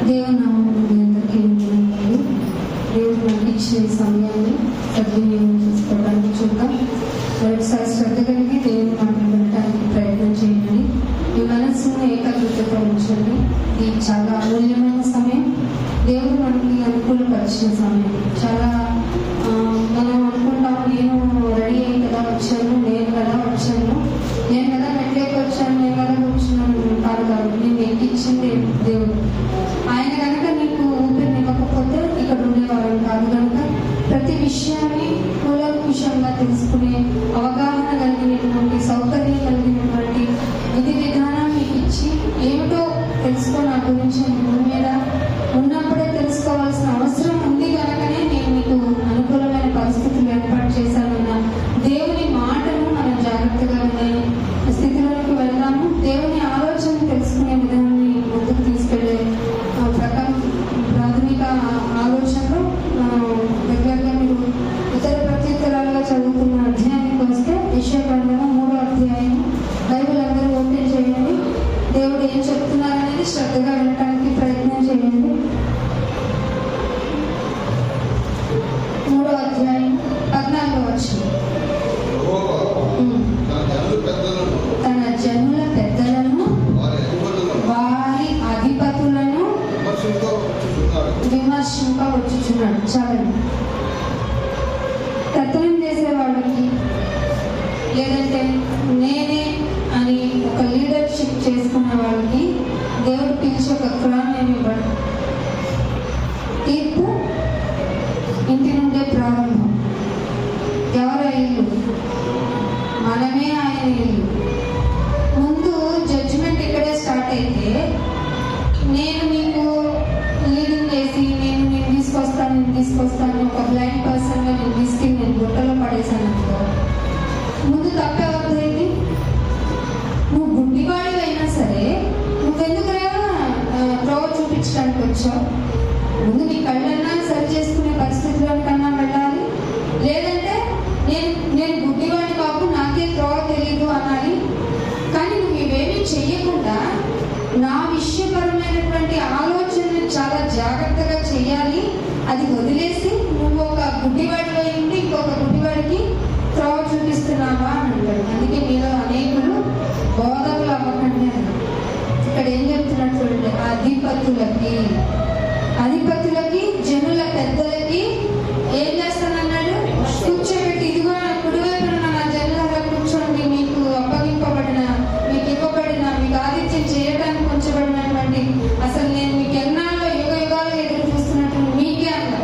దేవుని నామమున మీ అందరికీ వందనాలు. దేవుడు మనకి ఇచ్చిన ఈ సమయాన్ని సద్వినియోగం చేసుకోవడానికి చూద్దాం. మరొకసారి శ్రద్ధ కలిగి దేవుని మాటలు వినడానికి ప్రయత్నం చేయండి. మీ మనస్సును ఏకాగ్రతతో ఉంచండి. ఇది చాలా అమూల్యమైన సమయం, దేవుడు మనకి అనుకూలపరిచిన సమయం. చాలా మనం అనుకుంటాం, నేను రెడీ అయ్యి కదా వచ్చాను, నేను కదా మెట్లేకి వచ్చాను, నేను కదా కూర్చున్నాను. కాదు కాబట్టి నేను ఎక్కించింది దేవుడు. ఆయన కనుక నీకు ఊపిరినివ్వకపోతే ఇక్కడ ఉండేవారు కాదు. కనుక ప్రతి విషయాన్ని కూలంకుషంగా తెలుసుకునే అవగాహన కలిగినటువంటి, సౌకర్యం కలిగినటువంటి విధి విధానం మీకు ఇచ్చి ఏమిటో తెలుసుకో నా గురించి భూమి మీద ఉన్నప్పుడే తెలుసుకోవాల్సిన అవసరం ఉంది. కనుకనే నేను మీకు అనుకూలమైన పరిస్థితులు ఏర్పాటు చేశానన్న దేవుని మాటను మనం జాగ్రత్తగా వినే స్థితిలోకి వెళ్దాము. దేవుని ఆలోచన తెలుసుకునే విధానాన్ని ముందుకు తీసుకెళ్లే ప్రాథమిక ఆలోచనలు రెగ్యులర్గా మీరు ఇతర ప్రత్యుత్తరాలుగా చదువుతున్న అధ్యాయానికి వస్తే యెషయా గ్రంథము 3వ అధ్యాయం. బైబిల్ అందరూ ఓపెన్ చేయండి. దేవుడు ఏం చెప్తున్నారనేది శ్రద్ధగా వినడానికి ప్రయత్నం చేయండి. 3వ అధ్యాయం 14వ వచనం. తన జనుల పెద్దలను వారి అధిపతులను విమర్శింప వచ్చుచున్నాడు. చాలండి. కథనం చేసేవాడికి లేదంటే నేనే అని ఒక లీడర్షిప్ చేసుకున్న వాళ్ళకి దేవుడు పిలిచి ఒక క్రమం ఇవ్వడు. తీర్పు ఇంటి నుండే ప్రారంభం. ఎవరు ఇల్లు? మనమే ఆయన ఇల్లు. ముందు జడ్జిమెంట్ ఇక్కడే స్టార్ట్ అయితే, నేను మీకు లీడింగ్ చేసి నేను తీసుకొస్తాను ఒక బ్లైండ్ పర్సన్గా నేను తీసుకెళ్ళి నేను గుట్టలో పడేశాను అనుకో, ముందు తప్పేవద్దేంటి? నువ్వు గుడ్డివాడివి అయినా సరే నువ్వెందుకు త్రోవ చూపించడానికి వచ్చావు? ముందు నీ కళ్ళన్నా సరి చేసుకునే పరిస్థితిలో కన్నా వెళ్ళాలి. లేదంటే నేను గుడ్డివాడి బాబు, నాకే త్రోవ తెలియదు అనాలి. కానీ నువ్వు ఇవేమీ చెయ్యకుండా నా విషయపరమైనటువంటి ఆలోచనని చాలా జాగ్రత్తగా చెయ్యాలి. అది వదిలేసి నువ్వు ఒక గుడ్డివాడిలో ఉండి ఇంకొక గుడ్డివాడికి త్రోవ చూపిస్తున్నావా అని అంటాడు. అందుకే మీలో అనేకులు బోధకులు అవ్వకండి. ఇక్కడ ఏం చెప్తున్నట్టు చూడండి. అధిపతులకి జనుల పెద్దలకి ఏం చేస్తానన్నాడు? కూర్చోబెట్టి, ఇదిగో కుడివైపున నా జనుల కూర్చోండి, మీకు అప్పగింపబడిన, మీకు ఇవ్వబడిన, మీకు ఆతిథ్యం చేయడానికి ఉంచబడినటువంటి, అసలు నేను మీకు ఎన్నాళ్ళలో యుగ యుగాలు ఎదురు చూస్తున్నట్టు మీకే అన్నా.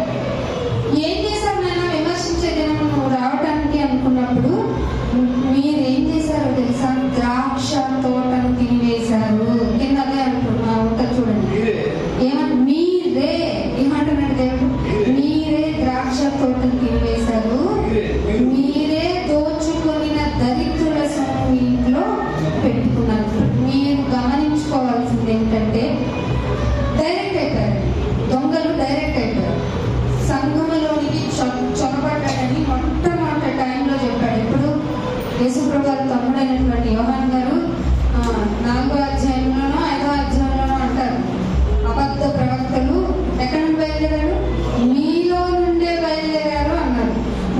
ఏం చేశారు నాయన విమర్శించే దినం నువ్వు రావడానికి అనుకున్నప్పుడు? మీరేం చేశారో తెలుసా? ద్రాక్ష తోటను తినివేశారు. కింద అదే అనుకుంటున్నా ఉంటుంది చూడండి. ఏమంటున్నాడు దేవుడు? మీరే ద్రాక్ష తోటను తినివేశారు, మీరే దోచుకొనిన దరిద్రుల సొమ్ము ఇంట్లో పెట్టుకున్నారు. మీరు గమనించుకోవాల్సింది ఏంటంటే, డైరెక్ట్ అయిపోయారు దొంగలు. డైరెక్ట్ అయిపోయారు. సంఘములోనికి చొరబడ్డాడని మొట్టమొదటి టైంలో చెప్పాడు. ఇప్పుడు యేసుప్రభు గారు తమ్ముడైనటువంటి యోహాను గారు 4వ అధ్యాయంలోనో 5వ అధ్యాయంలోనో అంటారు, అబద్ధ ప్రవక్తలు ఎక్కడి నుండి బయలుదేరారు? మీలో నుండే బయలుదేరారు అన్నారు.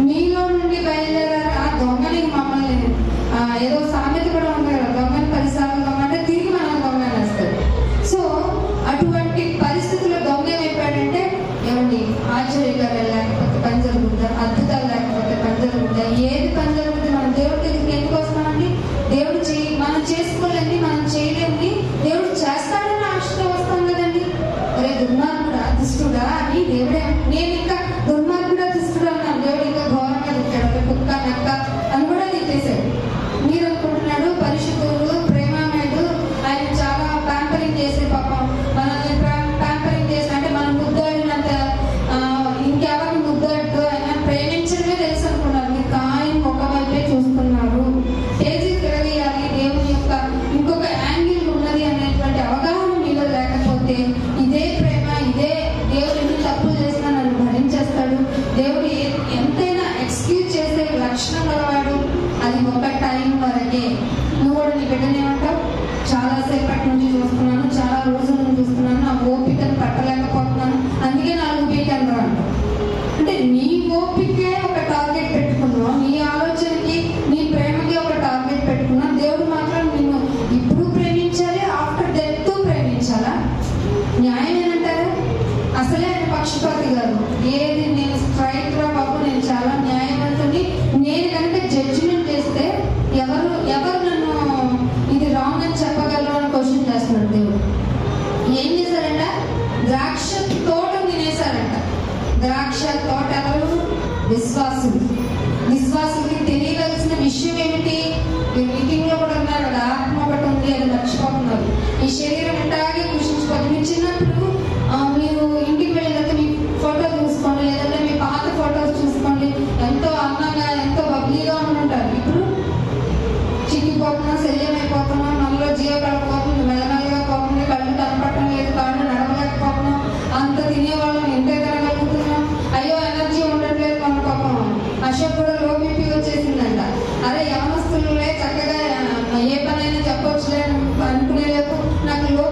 మీలో నుండి బయలుదేరారు. ఆ దొంగని మమ్మల్ని ఏదో సామెత కూడా ఉంది కదా, దొంగని 10 సార్లు దొంగ తిరిగి మనం దొంగ వేస్తారు. సో అటువంటి పరిస్థితుల్లో దొంగ ఏమైపోయాడంటే, ఏమండి ఆశ్చర్య గారు లేకపోతే పని జరుగుద్దా, అద్భుతాలు లేకపోతే పని జరుగుద్దా, ఏది పని జరుగుతుంది? మనం దేవుడి దగ్గరికి ఎందుకు వస్తామండి? దేవుడు మనం చేసుకోలేండి, మనం చేయలేండి, దేవుడు చేస్తాడని ఆశతో వస్తాం కదండి. ఒరే దుర్మార్గుడా, దుష్టుడా అని దేవుడే. నేను ఇంకా దుర్మార్గుడా, దుష్టుడా అన్నాను, దేవుడు ఇంకా ఘోరంగా తిట్టాడు. కుక్క నక్క అని కూడా తిట్టేశాడు. మీరు అనుకుంటున్నాడు పరిశుద్ధుడు, ప్రేమమేడు, ఆయన చాలా ప్యాంపరింగ్ చేసే పాపం మనల్ని ప్యాంపరింగ్ చేసి, అంటే మనం ముద్దాడినంత ఇంకెవరిని ముద్దాడు ఆయన ప్రేమించడమే తెలుసు అనుకున్నారు. మీరు కాయం ఒకవైపే చూస్తున్నారు. పేజీ తిరగేయాలి, దేవుని యొక్క ఇంకొక యాంగిల్ ఉన్నది అనేటువంటి అవగాహన మీలో లేకపోతే, ఇదే ప్రేమ, ఇదే దేవుడు ఎన్ని తప్పులు చేసినా నన్ను భరించేస్తాడు, దేవుడు ఎంతైనా ఎక్స్క్యూజ్ చేసే లక్షణం గలవాడు, అది ఒక టైం వరకే. నువ్వు కూడా నీ బిడ్డనేమంటావు? చాలాసేపటి నుంచి చూస్తున్నాను, చాలా రోజుల నుంచి చూస్తున్నాను, నా ఓపికను పట్ట న్యాయమేనంటారా? అసలే ఆయన పక్షపాతి గారు. ఏది నేను స్ట్రైట్ రా బాబు, నేను చాలా న్యాయవంతుని, నేను కనుక జడ్జిమెంట్ చేస్తే ఎవరు నన్ను ఇది రాంగ్ అని చెప్పగలరు అని క్వశ్చన్ చేస్తున్నాడు దేవుడు. ఏం చేశారంట? ద్రాక్ష తోట తినేశారంట. ద్రాక్ష తోట ఎవరు? విశ్వాసులకి తెలియవలసిన విషయం ఏమిటి? మీటింగ్ లో కూడా ఉన్నారు కదా, ఆత్మ ఒకటి ఉంది, అది మర్చిపోతున్నారు. ఈ శరీరం ఇట్లాగే కృషించుకోవాలి. మీరు చిన్నప్పుడు మీరు ఇంటికి వెళ్ళినట్టు మీ ఫోటో చూసుకోండి, లేదంటే మీ పాత ఫోటోస్ చూసుకోండి, ఎంతో అందంగా ఎంతో బబ్లీగా ఉంటారు. ఇప్పుడు చిక్కిపోతున్నా, శల్యమైపోతున్నా, మనలో జీవపడకపోతుంది, మెల్లమెల్లగా పోతుంది, కళ్ళు కనపడటం లేదు, కాళ్ళు నడవలేకపోతున్నాం, అంత తినేవాళ్ళం ఇంతే తినగలుగుతున్నాం. అయ్యో ఎనర్జీ ఉండట్లేదు మన పాపం. అశోక్ కూడా లో బీపీ వచ్చేసిందంట. అరే యవనస్తులే చక్కగా ఏ పనైనా చెప్పొచ్చులే అనుకునేలేపు నాకు లో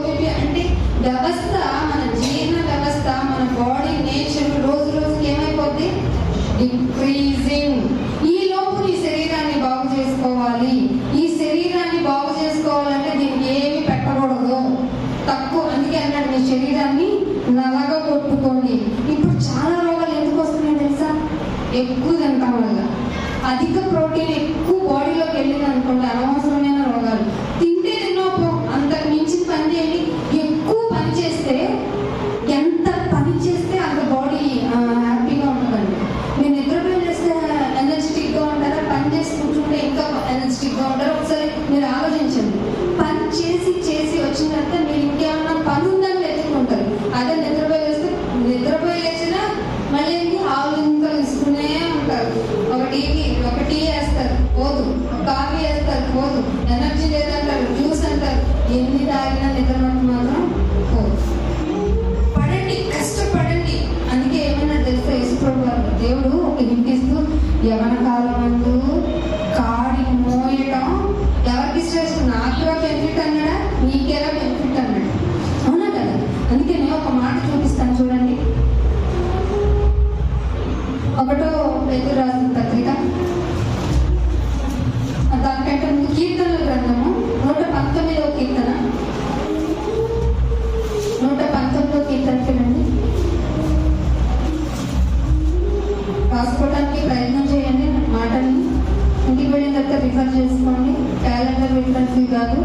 బీపీ అంటే వ్యవస్థ, మన జీర్ణ వ్యవస్థ, మన బాడీ నేచర్ రోజు రోజుకి ఏమైపోద్ది? డిక్రీజింగ్. ఈ లోపు నీ శరీరాన్ని బాగు చేసుకోవాలి. ఈ శరీరాన్ని బాగు చేసుకోవాలంటే దీనికి ఏమి పెట్టకూడదు, తక్కువ. అందుకే అన్నాడు, మీ శరీరాన్ని నలగా కొట్టుకోండి. ఇప్పుడు చాలా రోగాలు ఎందుకు వస్తున్నాయి తెలుసా? ఎక్కువ తినటం వల్ల. అధిక ప్రోటీన్ ఎక్కువ బాడీలోకి వెళ్ళింది అనుకోండి, అనవసరమైన రోగాలు. తింటే తిన్నోపో, అంతకు మించిన పని చేయండి. ఎక్కువ పని చేస్తే, ఎంత పని చేస్తే అంత బాడీ హ్యాపీగా ఉంటుందండి. మీరు నిద్రపోయి చేస్తే ఎనర్జెటిక్గా ఉంటారా? పని చేసి కూర్చుంటే ఇంకా ఎనర్జెటిక్గా ఉంటారా? ఒకసారి మీరు ఆలోచించండి. పని చేసి వచ్చిన తర్వాత మీరు ఇంకేమన్నా పని ఉందని వెతుకుంటారు. అదే నిద్రపోయి లేచినా మళ్ళీ ఆవులు ఇంకా ఇస్తూనే ఉంటారు. ఒక టీ వేస్తారు పోదు, కాఫీ వేస్తారు పోదు, ఎనర్జీ లేదంటారు, జ్యూస్ అంటారు. ఎన్ని తాగినా నిద్ర మాత్రం పోదు. పడండి, కష్టపడండి. అందుకే ఏమన్నా తెలుసా? యేసుప్రభువు వారు దేవుడు ఒక హింటిస్తూ, యవన కాలమందు కాడి మోయడం ఎవరికి శ్రేష్టం? నాకురా బెనిఫిట్ అన్నాడా, నీకేరా బెనిఫిట్ అన్నాడు. అవునా కదా? అందుకే నేను ఒక మాట చూపిస్తాను చూడండి. 1 పేతురు రాసిన పత్రిక, దానికంటే కీర్తనల గ్రంథము 119వ కీర్తన, 119వ కీర్తనకి రండి. రాసుకోవడానికి ప్రయత్నం చేయండి. మాటని ఇంటికి వెళ్ళిన తర్వాత రిఫర్ చేసుకోండి. క్యాలెండర్ రిఫరెన్స్ కాదు.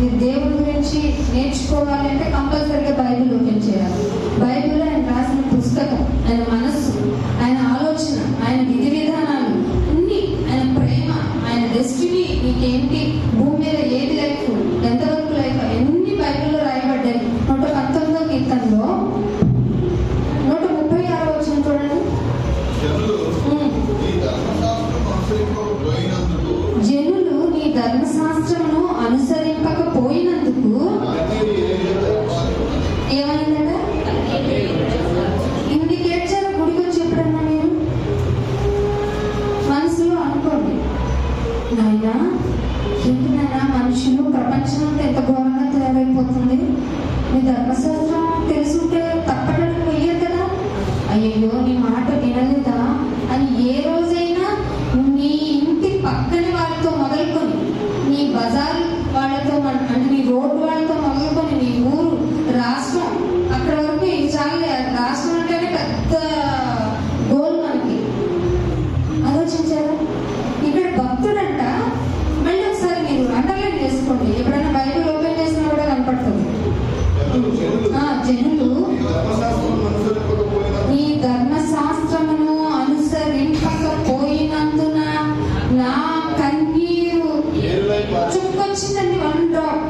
ఇది దేవుడి గురించి నేర్చుకోవాలి అంటే కంపల్సరీగా బైబిల్ ఓపెన్ చేయాలి. బైబిల్ ఆయన రాసిన పుస్తకం, ఆయన మనస్సు, ఆయన ఆలోచన, ఆయన విధి విధానాలు అన్ని, ఆయన ప్రేమ, ఆయన డెస్టినీ, నీకేంటి, భూమి మీద ఏది లైఫ్, ఎంతవరకు లైఫ్, అన్ని బైబిల్లో రాయబడ్డాయి. 119వ కీర్తనలో 136వ వచనం చూడండి. జనులు నీ ధర్మశాస్త్రమును అనుసరింపకపోయినందుకు ఏమైందట? ఇంటికి ఏడ్చారు. గుడికి వచ్చి ఎప్పుడన్నా మీరు మనసులో అనుకోండి, నాయనా ఏంటినైనా మనుషులు ప్రపంచం అంతా ఎంత ఘోరంగా తయారైపోతుంది, నీ ధర్మశాస్త్రం తెలుసుంటే తప్పడానికి పోయారు కదా, అయ్యయ్యో నీ మాట వినలేదా అని ఏ రోజైనా నీ ఇంటి పక్కన వాళ్ళతో మొదలుకొని, నీ బజార్ వాళ్ళతో, అంటే నీ రోడ్డు వాళ్ళతో మొదలుకొని, నీ ఊరు, రాష్ట్రం, అక్కడ వరకు చాలా రాష్ట్రం అంటేనే పెద్ద గోల్ మనకి. ఆలోచించారా? ఇక్కడ భక్తుడంట, మళ్ళీ ఒకసారి మీరు అండర్లైన్ చేసుకోండి, ఎప్పుడైనా బైబిల్ ఓపెన్ చేసినా కూడా కనపడుతుంది. జనులు ఈ ధర్మశాస్త్రమును అనుసరింపకపోయినందున నా కన్నీరు చుక్కొచ్చిందండి. 1 డ్రాప్.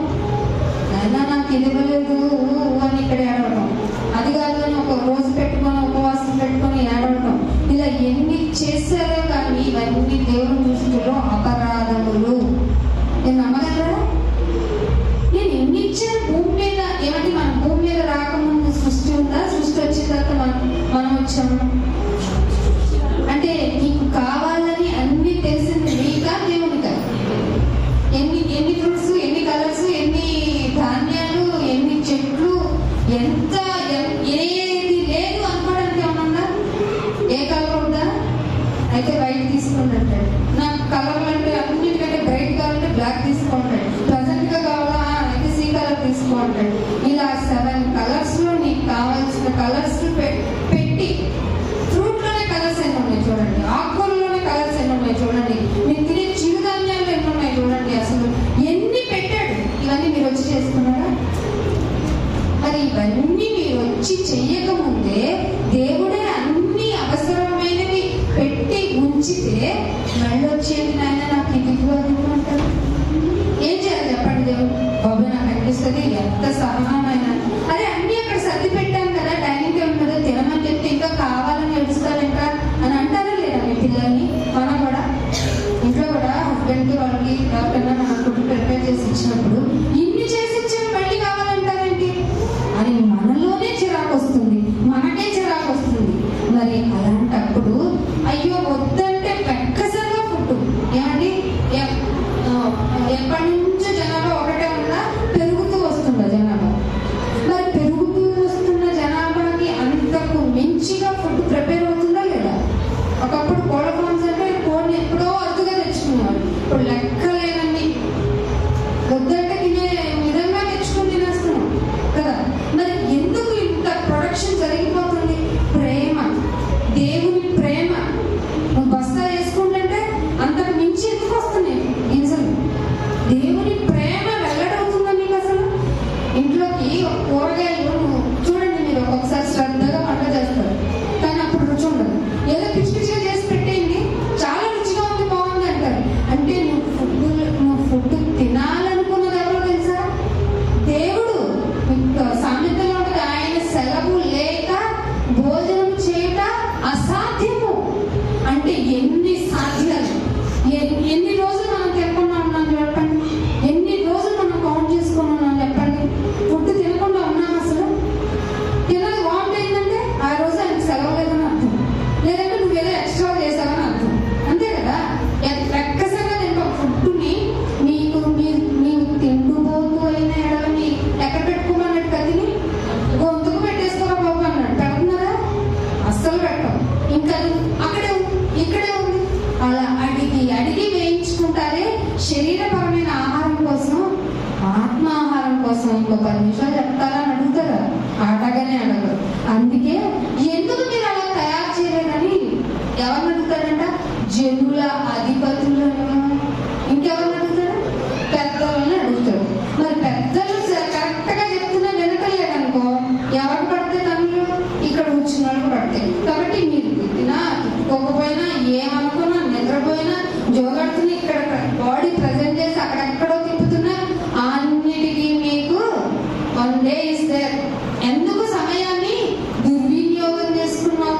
అయినా నాకు ఇది ఇవ్వలేదు అని ఇక్కడ ఏడవడం, అది కాదు అని ఒక రోజు పెట్టుకొని ఉపవాసం పెట్టుకొని ఏడవడం, ఇలా ఎన్ని చేశారో కానీ ఇవన్నీ దేవుని దృష్టిలో అపరాధములు. నేను నమ్మగలరా? నేను ఎన్ని ఇచ్చాను భూమి మీద. ఏమంటే మన భూమి మీద రాకముందు సృష్టి ఉందా? సృష్టి వచ్చిన తర్వాత మనం వచ్చాము. అంటే నీకు కావాలని అన్ని తెలిసింది నీకా దేవునికా? ఎన్ని ఫ్రూట్స్, ఎన్ని కలర్స్, ఎన్ని ధాన్యాలు, ఎన్ని చెట్లు, ఎంత ఏది లేదు అనుకోవడానికి ఏమన్నా? ఏ కలర్ ఉందా? అయితే వైట్ తీసుకోండి అంటాడు. నాకు కలర్లు అంటే అన్నిటికంటే బ్రైట్ కావాలంటే బ్లాక్ తీసుకోండి. ప్లజెంట్ గా కావాలా అయితే సీ కలర్ తీసుకోండి. తీసుకోంటాడు. ఇలా 7 కలర్స్ లో నీకు కావాల్సిన కలర్స్ పెట్టి, ఫ్రూట్ లోనే కలర్స్ ఎన్ని ఉన్నాయి చూడండి, ఆకుకూరలోనే కలర్స్ ఎన్ని ఉన్నాయి చూడండి, మీరు తినే చిరుధాన్యాలు ఎన్ని ఉన్నాయి చూడండి, అసలు ఎన్ని పెట్టాడు. ఇవన్నీ మీరు వచ్చి చేసుకున్నారా? మరి ఇవన్నీ మీరు వచ్చి చెయ్యకముందే దేవుడే అన్ని అవసరమైనవి పెట్టి ఉంచితే మళ్ళీ వచ్చేది నాయన నాకు ఇది అంటారు. ఏం చేయాలి చెప్పండి? దేవుడు బాబు నాకు అనిపిస్తుంది ఎంత సహనమైన, అదే అన్ని అక్కడ సర్ది పెట్టాం కదా, డైనింగ్ టేబుల్ మీద తినమని చెప్తే ఇంకా కావాలని ఏడుస్తారు ఇంకా అని అంటారా లేదా మీ పిల్లల్ని? మనం కూడా ఇంట్లో కూడా హస్బెండ్కి వాళ్ళకి ఎవరికైనా మన ఫుడ్ ప్రిపేర్ చేసి ఇచ్చినప్పుడు ఇన్ని చేసి ఇచ్చాం మళ్ళీ కావాలంటారేంటి అని మనలోనే చిరాకు వస్తుంది, మనకే చిరాకు వస్తుంది. మరి అలాంటప్పుడు అయ్యో వద్దంటే వెక్కసంగా ఫుడ్ ఏమండి, ఎప్పటి నుంచో జనాభా ఒకటే ఉందా, పెరుగుతూ వస్తుందా జనాభా? మరి పెరుగుతూ వస్తున్న జనాభాకి అంతకు మించిగా ఫుడ్ ప్రిపేర్ అవుతుందా లేదా? ఒకప్పుడు కోళ్ళ ఫార్మ్స్ అంటే కోడిని ఎప్పుడో అరుదుగా తెచ్చుకునేవారు, ఇప్పుడు లెక్కలేనండి వద్దంటే తినే విధంగా తెచ్చుకుని తినేస్తున్నాం కదా. మరి ఎందుకు ఇంత ప్రొడక్షన్ జరిగిపోతుంది? ప్రేమ, దేవుని ప్రేమ. నువ్వు బస్తా వేసుకుంటుంటే అంతకు మించి ఎందుకు వస్తున్నాయి గింజలు? దేవుని ప్రేమ వెల్లడవుతుందా మీకు అసలు? ఇంట్లోకి కూరగాయలు చూడండి, మీరు ఒక్కొక్కసారి శ్రద్ధగా వంట చేస్తారు కానీ అప్పుడు రుచి ఉండదు. ఏదో పిచ్చి పిచ్చిగా చేసి పెట్టేయండి, చాలా రుచిగా ఉంది బాగుంది అంటారు. అంటే నువ్వు ఫుడ్ తినాలనుకున్నది ఎవరో తెలుసా? దేవుడు. సామెతలో ఉంటుంది, ఆయన సెలవు లేక భోజనం చేయట అసాధ్యము. అంటే ఎన్ని సాధ్యాలు, ఎన్ని రోజులు మనం తినకుండా ఉన్నాం చెప్పండి, ఎన్ని రోజులు మనం కౌంట్ చేసుకుని ఉన్నాం చెప్పండి, ఫుడ్ తినకుండా ఉన్నాం. అసలు తినది వామిట్ అయిందంటే ఆ రోజు ఆయనకు సెలవు లేదని అర్థం, లేదంటే నువ్వేదో ఎక్స్ట్రా చేసావని అర్థం, అంతే కదా. లెక్కసంగా తింటాం ఫుడ్ని. నీవు తిండిపోతూ అయిన ఎడలని ఎక్కడ పెట్టుకోమన్నట్టు కదిని గొంతుకు పెట్టేసుకోరా బాబు అన్నాడు, పెడుతున్నారా? అస్సలు పెట్టం. ఇంకా అక్కడే ఇక్కడే ఉంది. అలా అడిగి వేయించుకుంటారే శరీరపరమైన ఆహారం కోసం, ఆత్మ ఆహారం కోసం ఇంకో 10 నిమిషాలు చెప్తారా అని అడుగుతారా? ఆటగానే అడగరు. అందుకే ఎందుకు మీరు అలా తయారు చేయలేదని ఎవరిని అడుగుతారంట? జనుల అధిపతులను, ఇంకెవరిని అడుగుతారు? పెద్దలను అడుగుతారు. మరి పెద్దలు కరెక్ట్ గా చెప్తున్నా వినటలేదనుకో, ఎవరు పడితే తనలు ఇక్కడ వచ్చిన వాళ్ళు పడతాయి. కాబట్టి మీరు తిట్టినా తిట్టుకోకపోయినా ఏమనుకున్నా నిద్రపోయినా జోగడుతున్నా ఇక్కడ బాడీ ప్రజెంట్ చేసి అక్కడెక్కడో తిప్పుతున్నా అన్నిటికీ మీకు 1 day is there. ఎందుకు సమయాన్ని దుర్వినియోగం చేసుకున్నాం?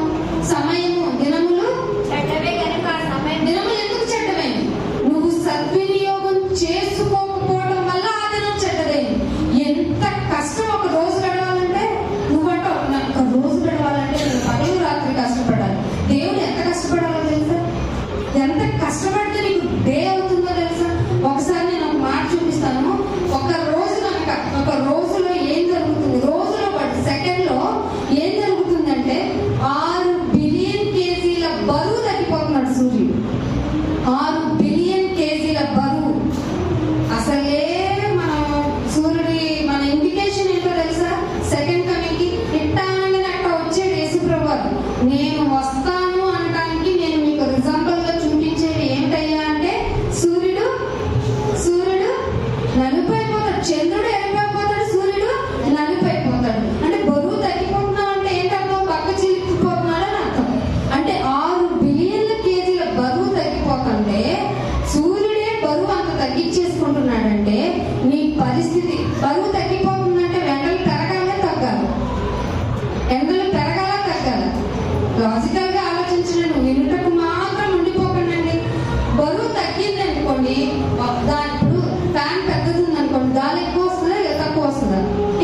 సమయము దినములు చెడ్డవే కనుక దినములు ఎందుకు చెడ్డవైంది? నువ్వు సద్వినియోగం చేసుకోకపోవడం వల్ల ఆ దినం చెడ్డదైంది. ఎంత కష్టం ఒక రోజు గడవాలంటే, నువ్వంటావు నాకు ఒక రోజు గడవాలంటే నేను పగలు రాత్రి కష్టపడాలి. దేవుడు ఎంత కష్టపడాలో తెలుసా? ఎంత కష్టపడితే నీకు డే అవుతుందో తెలుసా? ఒకసారి నేను ఒక మాట చూపిస్తాను. ఒక రోజులో ఏం జరుగుతుంది, రోజులో సెకండ్ లో ఏం జరుగుతుందంటే 6 బిలియన్ కేజీల బరువు తగ్గిపోతున్నాడు సూర్యుడు. 6 బిలియన్ కేజీల బరువు. అసలే మన ఇండికేషన్ ఏంటో తెలుసా? సెకండ్ కమింగ్ కి ఇట్టానని అట్ట వచ్చేది యేసుప్రభు. నేను వస్తాను అనడానికి నేను మీకు రిజంబుల్ గా చూపించేది ఏంటయ్యా అంటే సూర్యుడు నలుపైపోతాడు, చంద్రుడు ఎరిపోతాడు, సూర్యుడు నలుపైపోతాడు. అంటే బరువు తగ్గిపోతున్నావు అంటే ఏంటంటే పక్క చిలికిపోతున్నాడు అని అర్థం. అంటే 6 బిలియన్ల కేజీల బరువు తగ్గిపోతుంటే సూర్యుడే బరువు అంత తగ్గించేసుకుంటున్నాడంటే నీ పరిస్థితి. బరువు తగ్గిపోతుందంటే ఎండలు పెరగాలే తగ్గాలి? ఎండలు పెరగాల తగ్గాల? లాజికల్ గా ఆలోచించండి. నువ్వు వినుటకు మాత్రం ఉండిపోకండి. బరువు తగ్గింది అనుకోండి, ఇప్పుడు ఫ్యాన్ పెద్దది ఉంది అనుకోండి, గాలి ఎక్కువ వస్తుందా తక్కువ వస్తుందా?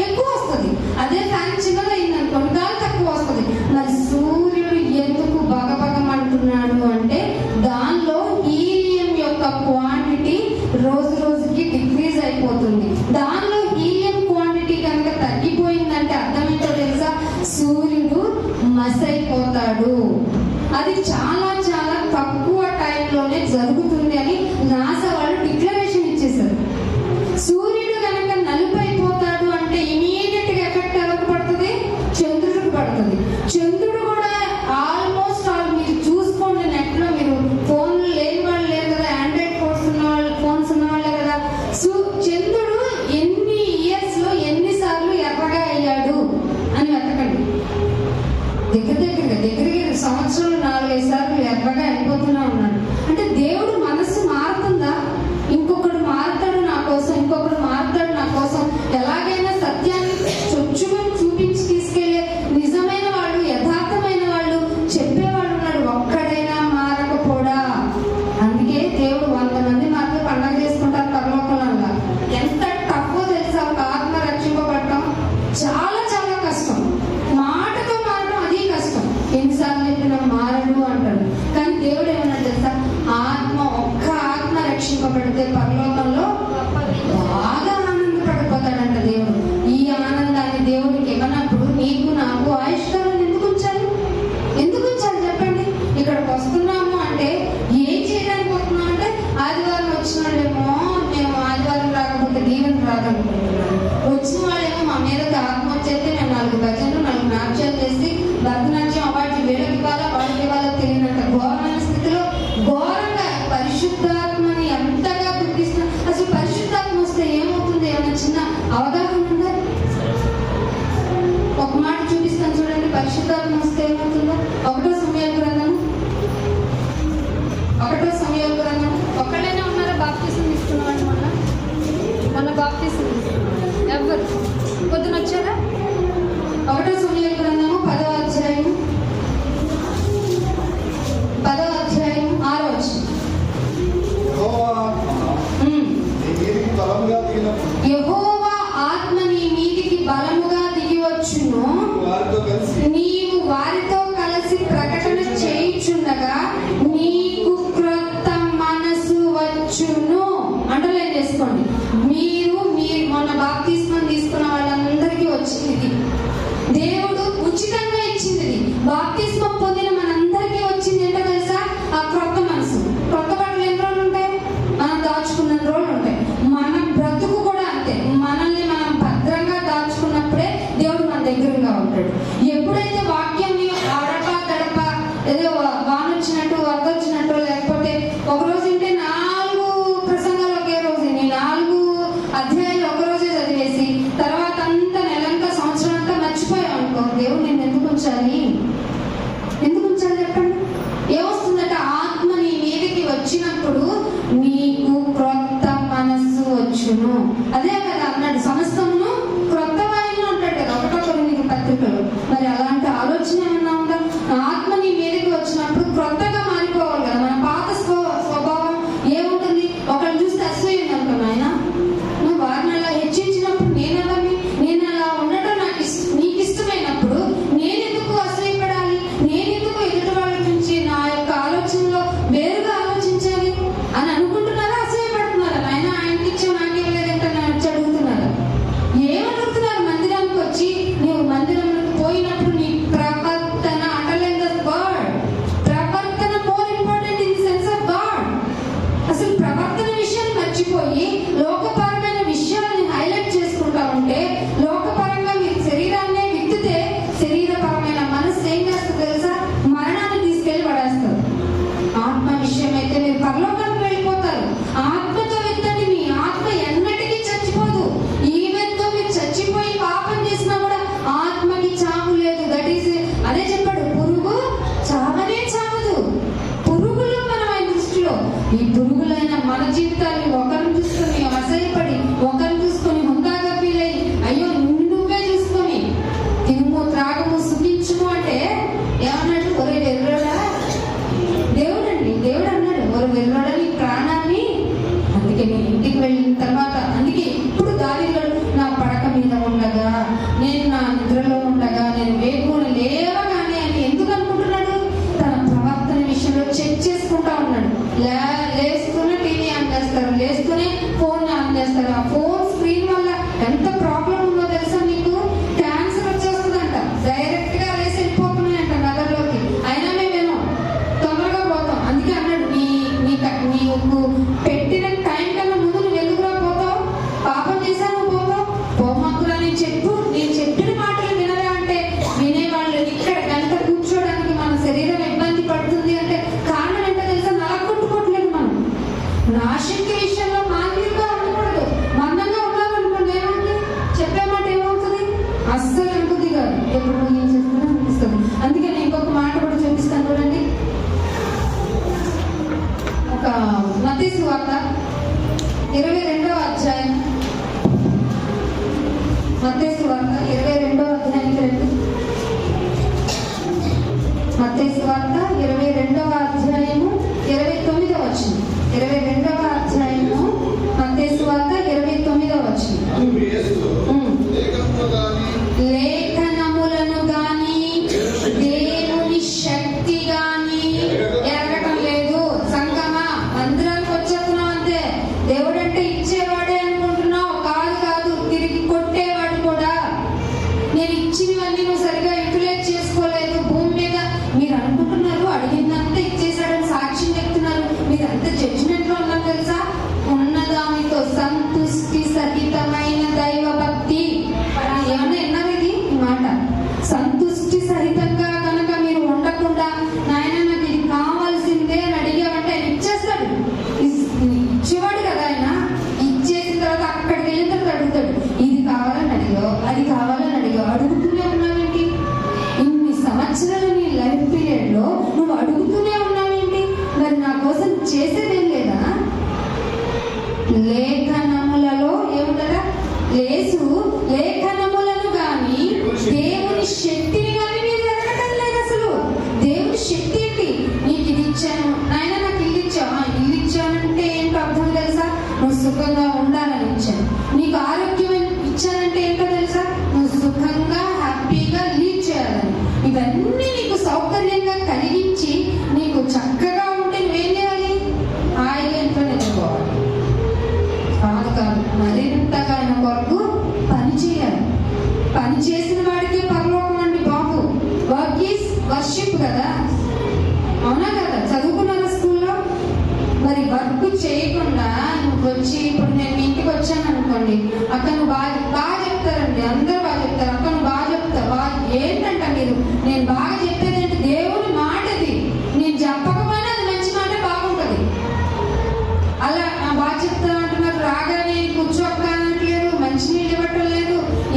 ఎక్కువ వస్తుంది. అదే ఫ్యాన్ చిన్నదైంది అనుకోండి, గాలి తక్కువ వస్తుంది. మరి సూర్యుడు ఎందుకు బగబగమంటున్నాడు అంటే దానిలో హీలియం యొక్క క్వాంటిటీ రోజు రోజుకి డిక్రీజ్ అయిపోతుంది. దానిలో హీలియం క్వాంటిటీ కనుక తగ్గిపోయిందంటే అర్థమేంటో తెలుసా? సూర్యుడు మసైపోతాడు. అది చాలా చాలా తక్కువ టైంలోనే జరుగుతుంది అని నాసా వాళ్ళు డిక్లరేషన్ ఇచ్చేసారు. సూర్యుడు కనుక నలుపైపోతాడు వచ్చును, నీవు వారితో కలిసి ప్రకటన చేయుచుండగా నీకు క్రొత్త మనసు వచ్చును. అండర్లైన్ చేసుకోండి. మీరు మొన్న బాప్తిస్మం తీసుకున్న వాళ్ళందరికీ వచ్చింది ఇది. దేవుడు ఉచితంగా ఇచ్చింది. బాప్తిస్మం పొందిన మనందరికీ వచ్చింది ఏంటో తెలుసా? ఆ క్రొత్త మనసు. కొత్త బట్టలు ఎన్ని రోజులు ఉంటాయి? మనం దాచుకున్న రోజులు ఉంటాయి. మన బ్రతుకు కూడా అంతే. మనల్ని మనం భద్రంగా దాచుకున్నప్పుడే దేవుడు మన దగ్గరగా ఉంటాడు. ఎప్పుడైతే వాక్యాన్ని అడప దడప ఏదో వానొచ్చినట్టు వరదొచ్చినట్టు, లేకపోతే ఒక రోజు ఉంటే 4 ప్రసంగాలు ఒకే రోజు, 4 అధ్యాయాలు ఒక రోజే చదివేసి తర్వాత అంతా నెలంతా సంవత్సరం అంతా మర్చిపోయాం అనుకో, దేవుడు నేను ఎందుకు ఉంచాలి చెప్పండి. ఏమొస్తుందట? ఆత్మ నీ మీదకి వచ్చినప్పుడు నీకు క్రొత్త మనస్సు వచ్చును. అదే కదా అన్నాడు, సమస్తమును క్రొత్త వాయిన ఉంటాడు కదా 1 కొరింథీ పత్రికలో. మరి అలాంటి ఆలోచన ఏమన్నా ఉందా? ఆత్మ నీ మీదకి వచ్చినప్పుడు క్రొత్తగా మారిపోవాలి కదా. మన పాత స్వభావం ఏముంటుంది? ఒకరిని చూస్తే అసూయ అనుకున్నా, ఆయన నువ్వు వారిని అలా హెచ్చించినప్పుడు నేను అలా ఉండటం నీకు ఇష్టమైనప్పుడు నేనెందుకు అసూయపడాలి? నేనెందుకు ఎదుటి వాళ్ళ నుంచి నా యొక్క ఆలోచనలో వేరుగా ఆలోచించాలి అని అనుకుంటున్నారా? అసూయపడుతున్నారా? ఆయనకి ఇచ్చా నాకు ఇవ్వలేదంటే వచ్చి అడుగుతున్నారా? ఏమడుగుతున్నారు? మందిరానికి వచ్చి నువ్వు మందిరంలోకి పోయినప్పుడు నీ ప్రవర్తన, అండర్లైన్ ద వర్డ్, ప్రవర్తన more important in the sense of God. అసలు ప్రవర్తన విషయాన్ని మర్చిపోయి లోకపరమైన విషయాలను హైలైట్ చేసుకుంటా ఉంటే, లోకపరంగా మీరు శరీరాన్నే విత్తితే శరీరపరమైన మనసు ఏం చేస్తుంది తెలుసా? మరణాన్ని తీసుకెళ్లి పడేస్తారు. ఆత్మ విషయం అయితే మీరు పరలోకానికి వెళ్ళిపోతారు. ఆత్మతో విత్తండి. మీ ఆత్మ ఎన్నటికీ చచ్చిపోదు. ఈవెన్ తో మీరు చచ్చిపోయి పాపం చేసినా కూడా ఆత్మకి చావు లేదు. దట్ ఈస్ అదే చెప్పాడు, పురుగు చావనే చావదు. పురుగులు మనం ఆయన దృష్టిలో. ఈ పురుగులైన మన జీవితాన్ని ఒకరిని చూసుకొని అసహ్యపడి, ఒకరిని చూసుకొని హుందాగా ఫీల్ అయ్యి, అయ్యో నువ్వే చూసుకొని తినుము త్రాగము సుఖించుము అంటే ఏమన్నాడు? ఒరే వెర్రోడా, దేవుడు అన్నాడు, ఒరే వెర్రోడా నీ ప్రాణాన్ని. అందుకే నేను ఇంటికి వెళ్ళిన తర్వాత, అందుకే ఇప్పుడు దావీదు నా పడక మీద ఉండగా, నేను నా నిద్రలో ఉండగా, నేను వేకువన లేవగానే అని ఎందుకు అనుకుంటున్నాడు? తన ప్రవర్తన విషయంలో చెక్ చేసుకుంటా ఉన్నాడు. లేస్తూనే టీవీ ఆన్ చేస్తారు, లేస్తూనే ఫోన్ ఆన్ చేస్తారు. ఆ ఫోన్ స్క్రీన్ వల్ల ఎంత ప్రాబ్లం ఉందో తెలుసా మీకు? క్యాన్సర్ వచ్చేస్తుందంట. డైరెక్ట్ గా వేసి వెళ్ళిపోతున్నాయంట మెదడులోకి. అయినా మేము తొందరగా పోతాం. అందుకే అన్నాడు, నీకు పెట్టిన టైం కన్నా ముందు నువ్వు ఎందుకురా పోతావు? పాపం చేశా నువ్వు పోతావు? పోమక్కురా నేను చెప్పిన మాటలు వినరా అంటే వినేవాళ్ళు. ఇక్కడ గంట కూర్చోడానికి మన శరీరం ఇబ్బంది పడుతుంది అంటే కారణం ఏంటో తెలుసా? నలగొట్టుకోవట్లేదు మనం. నాశక్తి విషయంలో మాంద్యంగా ఉండకూడదు. మందంగా ఉండాలనుకోండి ఏమండి? చెప్పే మాట ఏమవుతుంది? అస్సలు అనుకుంది కాదు. ఎప్పుడు ఏం చేస్తున్నా అనిపిస్తుంది. అందుకే నేను ఇంకొక మాట కూడా చూపిస్తాను చూడండి. ఒక మత్తయి సువార్త 22వ అధ్యాయం, మత్తయి సువార్త 22వ అధ్యాయానికి రండి. మత్తయి సువార్త 22వ అధ్యాయము 29వ వచనం. 22వ అధ్యాయము మత్తయి సువార్త 29వ వచనం. లేఖనములను గాని దేవుని శక్తి గాని ఎరగటం లేదు. సంగమా, మందిరానికి వచ్చేస్తున్నావు అంతే. దేవుడు అంటే ఇచ్చేవాడే అనుకుంటున్నావు. కాదు, తిరిగి కొట్టేవాడు కూడా. నేను ఇచ్చినవన్నీ నువ్వు సరిగా యూటిలైజ్ చేసుకోలేదు. భూమి మీద మీరు అనుకుంటున్నారు అడిగిందంతా ఇచ్చేసాడని సాక్ష్యం చెప్తున్నారు. మీరు అంత జడ్జిమెంట్ లో ఉన్నారు తెలుసా? ఉన్నదానితో సంతుష్టి సహితమైన దైవ భక్తి. ఏమన్నా విన్నారు ఇది మాట? సంతుష్టి సహితంగా కనుక మీరు ఉండకుండా, నాయన నాకు ఇది కావాల్సిందే అని అడిగామంటే ఆయన ఇచ్చేస్తాడు. ఇచ్చేవాడు కదా ఆయన. ఇచ్చేసిన తర్వాత అక్కడికి వెళ్ళిన తర్వాత అడుగుతాడు, ఇది కావాలని అడిగావు, అది కావాలని అడిగావు. అడుగుతూనే ఉన్నావేంటి? ఇన్ని సంవత్సరాలు నీ లైఫ్ పీరియడ్ లో నువ్వు అడుగుతూనే ఉన్నావేంటి? మరి నా కోసం చేసేదేం లేదా? లేఖనములలో ఏముందట? లేఖనములను గాని దేవుని శక్తిని కానీ మీరు ఎరగటం లేదు. అసలు దేవుని శక్తి ఏంటి? నీకు ఇది ఇచ్చాను నాయన, నాకు ఇల్లు ఇచ్చావు. ఇల్లు ఇచ్చానంటే ఏంటో అర్థం తెలుసా? నువ్వు సుఖంగా ఉండాలని ఇచ్చాను. నీకు ఆరోగ్యం ఇచ్చానంటే ఏంటో తెలుసా? నువ్వు సుఖంగా హ్యాపీ కదా, అవునా కదా? చదువుకున్నారా స్కూల్లో? మరి వర్క్ చేయకుండా నువ్వు వచ్చి, ఇప్పుడు నేను మీ ఇంటికి వచ్చాను అనుకోండి, అక్క నువ్వు బాగా చెప్తారండి, అందరూ బాగా చెప్తారు, అక్క నువ్వు బాగా చెప్తావు. ఏంటంట మీరు, నేను బాగా చెప్పేది అంటే దేవుని మాట, అది నేను చెప్పకపోయినా అది మంచి మాట బాగుంటుంది. అలా బాగా చెప్తా అంటున్నారు, రాగానే కూర్చోక్క అనట్లేదు, మంచినీళ్ళు ఇవ్వటం లేదు,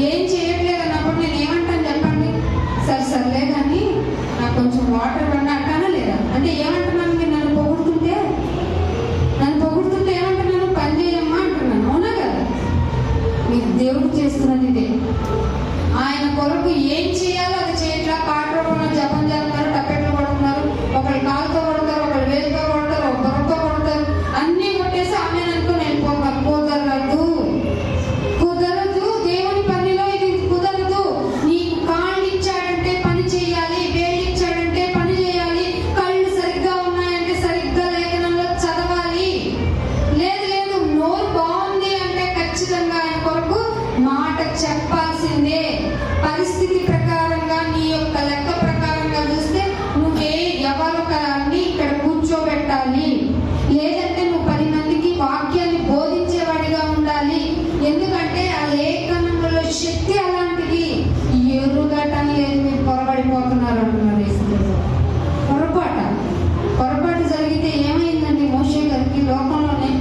ఏం చేయట్లేదు అన్నప్పుడు నేను ఏమంటాను చెప్పండి? సర్లే కానీ నాకు కొంచెం వాటర్ పడినా అంటానా లేదా? అంటే ఏమంటున్నాను, మీరు నన్ను పొగుడుతుంటే ఏమంటున్నాను? పని చేయమ్మా అంటున్నాను, అవునా కదా? మీరు దేవుడు చేస్తున్నది ఇదే. ఆయన కొరకు ఏం చేయాలో అది చేయట్లా. పాట రూపంలో జపం చేస్తున్నారు, టపెట్లు కొడుతున్నారు, ఒకళ్ళు కాలుతో కొడతారు, ఒకళ్ళు వేలుతో కొడతారు, ఒక బొరతో కొడతారు, అన్ని కొట్టేసి ఆమె అనుకుని వెళ్ళిపోతారు. కుదరదు, దేవుని పనిలో ఇది కుదరదు. నీకు కాళ్ళు ఇచ్చాడంటే పని చేయాలి, వేలు ఇచ్చాడంటే పని చేయాలి, కళ్ళు సరిగ్గా ఉన్నాయంటే సరిగ్గా లేఖనంలో చదవాలి. లేదు నోరు బాగుంది అంటే ఖచ్చితంగా ఆయన కొరకు మాట చెప్పాల్సిందే. పరిస్థితి ప్రకారంగా, నీ యొక్క లెక్క ప్రకారంగా చూస్తే ఎవరొకరిని ఇక్కడ కూర్చోబెట్టాలి, లేదంటే నువ్వు 10 మందికి వాక్యాన్ని బోధించేవాడిగా ఉండాలి. ఎందుకంటే ఆ లేఖనంలో శక్తి అలాంటిది. ఎరుగటం లేదు, మీరు పొరబడిపోతున్నారు అంటున్నారు యేసుక్రీస్తు. పొరపాటు జరిగితే ఏమైందండి? మోషే గారికి లోకంలోనే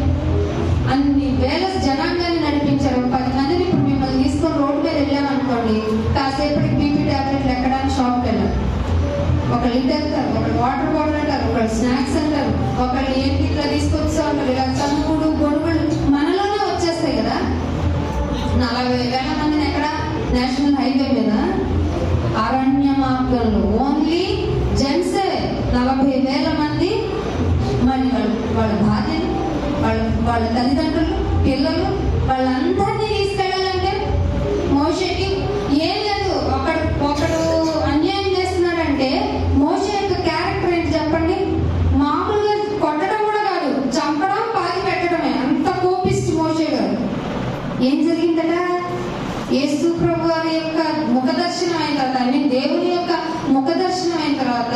అన్ని వేల జనాంగాన్ని నడిపించారు. 10 మందిని ఇప్పుడు మిమ్మల్ని తీసుకొని రోడ్డు మీద వెళ్ళామనుకోండి, కాసేపటికి బీపీ టాబ్లెట్లు ఎక్కడానికి షాప్కి వెళ్ళారు. ఒకళ్ళు ఇటు వెళ్తారు, ఒకళ్ళు వాటర్ బాటిల్ అంటారు, ఒకళ్ళు స్నాక్స్ అంటారు, ఒకళ్ళు ఏంటి ఇట్లా తీసుకొచ్చా ఉంటారు. ఇలా చనువుడు గొడుగులు మనలోనే వచ్చేస్తాయి కదా. 40,000 మందిని ఎక్కడ? నేషనల్ హైవే మీద అరణ్య మార్గంలో ఓన్లీ జెంట్సే 40,000 మంది. మళ్ళీ వాళ్ళ భార్యలు, వాళ్ళ తల్లిదండ్రులు, పిల్లలు, వాళ్ళందరినీ తీసుకెళ్ళాలంటే మోషేకి ఏం లేదు. ఒకడు అన్యాయం చేస్తున్నాడంటే మోషే యొక్క క్యారెక్టర్ ఏంటి చెప్పండి? మామూలుగా కొట్టడం కూడా కాదు, చంపడం, పాతి పెట్టడమే. అంత కోపిస్ట్ మోషే గారు. ఏం జరిగిందట? యేసు ప్రభు వారి యొక్క ముఖదర్శనం అయిన తర్వాత, దేవుని యొక్క ముఖదర్శనం అయిన తర్వాత,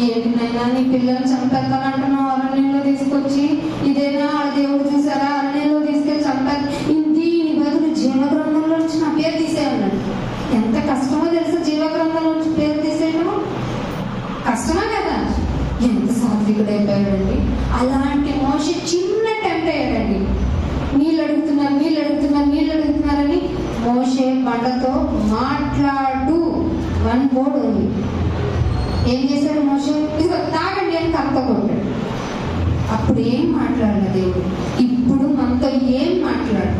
ఏంటినైనా నీ పిల్లల్ని చంపేస్తానంటున్నావు, అరణ్యంలో తీసుకొచ్చి ఇదేనా దేవుడు చూసారా? అరణ్యంలో తీసుకెళ్ళి చంపారు, దీని బదులు జీవగ్రంథంలో నుంచి నా పేరు తీసేయన్నాడు. ఎంత కష్టమో తెలుసా జీవగ్రంథంలో నుంచి పేరు తీసేయడం? కష్టమా కదా? ఎంత సాత్వికుడు అయిపోయాడండి. అలాంటి మోషే చిన్న టెంప్ట్ అయ్యాడండి. నీళ్ళు అడుగుతున్నారని మోషే బండతో మాట్లాడు, 1 word ఉంది. ఏం చేశాడు మోషే? ఇదిగో తాగండి అని కర్త కొట్టాడు. అప్పుడు ఏం మాట్లాడలేదు దేవుడు. ఇప్పుడు మనతో ఏం మాట్లాడు?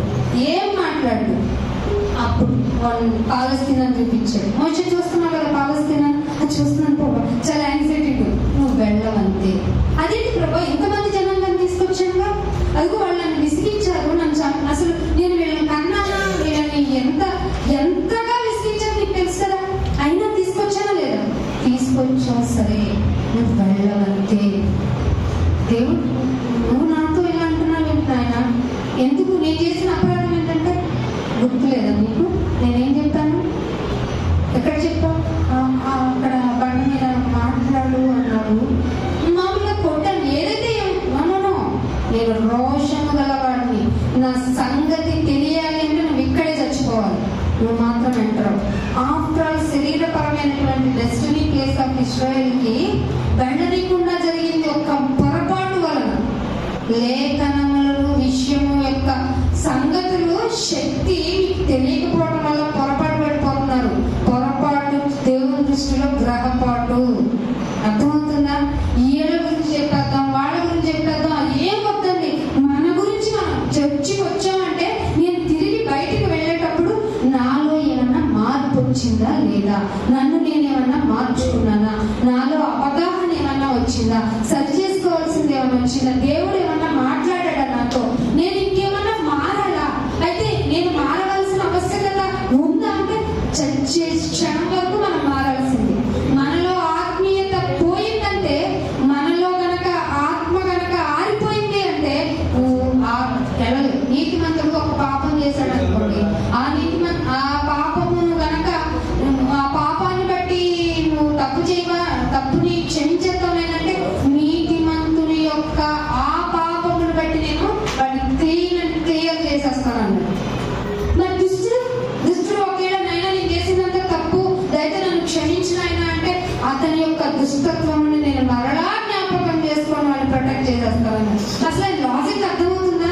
అప్పుడు వాళ్ళు పాలస్తీనాన్ని చూపించాడు. మోషే చూస్తున్నావు కదా పాలస్తీనా, అది చూస్తున్నాను ప్రభా, చాలా యాంగ్జైటీ, నువ్వు వెళ్ళవంతే. అదేంటి ప్రభా, ఇంతమంది జనాంగాన్ని తీసుకొచ్చానుగా, అదిగో వాళ్ళు నన్ను విసిగించారు, అసలు నేను వీళ్ళని కన్నానా, వీళ్ళని ఎంతగా విసిగించాను నీకు తెలుసు కదా, అయినా తీసుకొచ్చానా లేదా? తీసుకొచ్చావు, సరే నువ్వు వెళ్ళవంతే. దేవుడు నువ్వు నాతో ఇలా అంటున్నావు ఏంటి నాయన? ఎందుకు? నేను చేసిన అపరాధం ఏంటంటే గుర్తులేదా నీకు? నేనేం చెప్పాను? ఎక్కడ చెప్పావు? అక్కడ బండి మీద మాట్లాడు అన్నాడు. మామూలుగా కొట్టాను, ఏదైతే నేను రోషము గలవాడిని, నా సంగతి తెలియాలి అంటే నువ్వు ఇక్కడే చచ్చిపోవాలి, నువ్వు మాత్రం ఎంటరావు. ఆఫ్టర్ ఆల్ శరీరపరమైనటువంటి డెస్టినీ ప్లేస్ ఆఫ్ ఇశ్రాయేల్కి వెళ్ళనీయకుండా జరిగింది ఒక పొరపాటు వలన. లేఖనములను విషయము యొక్క సంగతులు శక్తి మీకు తెలియకపోవడం వల్ల పొరపాటు పడిపోతున్నారు. పొరపాటు దేవుని దృష్టిలో గ్రహపాటు. అర్థమవుతుందా? ఈయన గురించి చెప్పేద్దాం, వాళ్ళ గురించి చెప్పేద్దాం, అది ఏం వద్దండి. మన గురించి మనం చర్చికి వచ్చామంటే నేను తిరిగి బయటకు వెళ్ళేటప్పుడు నాలో ఏమన్నా మార్పు వచ్చిందా లేదా, నన్ను నేనేమన్నా మార్చుకున్నానా, నాలో అవగాహన ఏమన్నా వచ్చిందా, సరి చేసుకోవాల్సింది ఏమన్నా వచ్చిందా, దేవుడు ఏమన్నా మాట్లాడాడా నాతో, నేను ఇంకేమన్నా మారాలా, అయితే నేను మారవలసిన ఆవశ్యకత ఉందా అంటే చర్చే క్షణం వరకు మనం మారాల్సింది. మనలో ఆత్మీయత పోయిందంటే, మనలో గనక ఆత్మ గనక ఆరిపోయింది అంటే నీతిమంతుడు ఒక పాపం చేశాడు అనుకోండి, ఆ పాపము గనక, ఆ పాపాన్ని బట్టి నువ్వు తప్పుని దుష్టత్వముని నేను మరలా జ్ఞాపకం చేసుకొని వాళ్ళు ప్రొటెక్ట్ చేసేస్తాను. అసలు లాజిక్ అర్థమవుతుందా?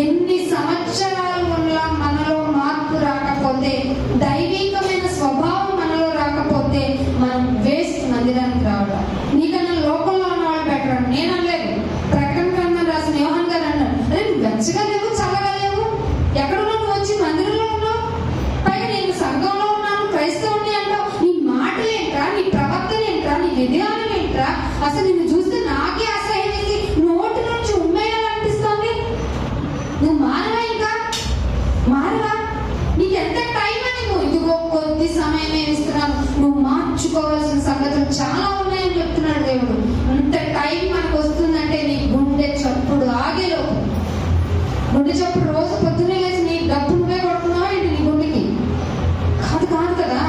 ఎన్ని సంవత్సరాలు ఉన్న మనలో మార్పు రాకపోతే, దైవికమైన స్వభావం మనలో రాకపోతే మనం వేస్ట్ మందిరానికి రావడం. నీకన్నా లోకంలో ఉన్న వాళ్ళు బెటర్. నేను అనలేదు, ప్రకటన గ్రంథం రాసిన యోహాన్ గారు అన్నారు, అరే నువ్వు వెచ్చగా లేవు, చల్లగా లేవు, ఎక్కడున్నా నువ్వు వచ్చి మందిరంలో ఉన్నావు, పైగా నేను సంఘంలో ఉన్నాను, క్రైస్తవుని అంటావు. నీ మాటలు ఏంట్రా, నీ ప్రవర్తన ఏంట్రా, నీ విధానం ఏంట్రా, అసలు నిన్ను చూస్తే నాకే అసహ్యం వేసి నోటి నుంచి ఉమ్మేయాలనిపిస్తోంది. నువ్వు మారవా? ఇంకా మారవా? నీకు ఎంత టైం అని నువ్వు ఇదిగో కొద్ది సమయమే ఇస్తున్నాను, నువ్వు మార్చుకోవాల్సిన సంగతులు చాలా ఉన్నాయని చెప్తున్నాడు దేవుడు. ఇంత టైం మనకు వస్తుందంటే నీ గుండె చప్పుడు ఆగేలోపు, గుండె చప్పుడు రోజు పొద్దున్నే లేచి నీ డబ్బు నువ్వే కొడుతున్నావా ఏంటి నీ గుండెకి? కాదు కాదు కదా,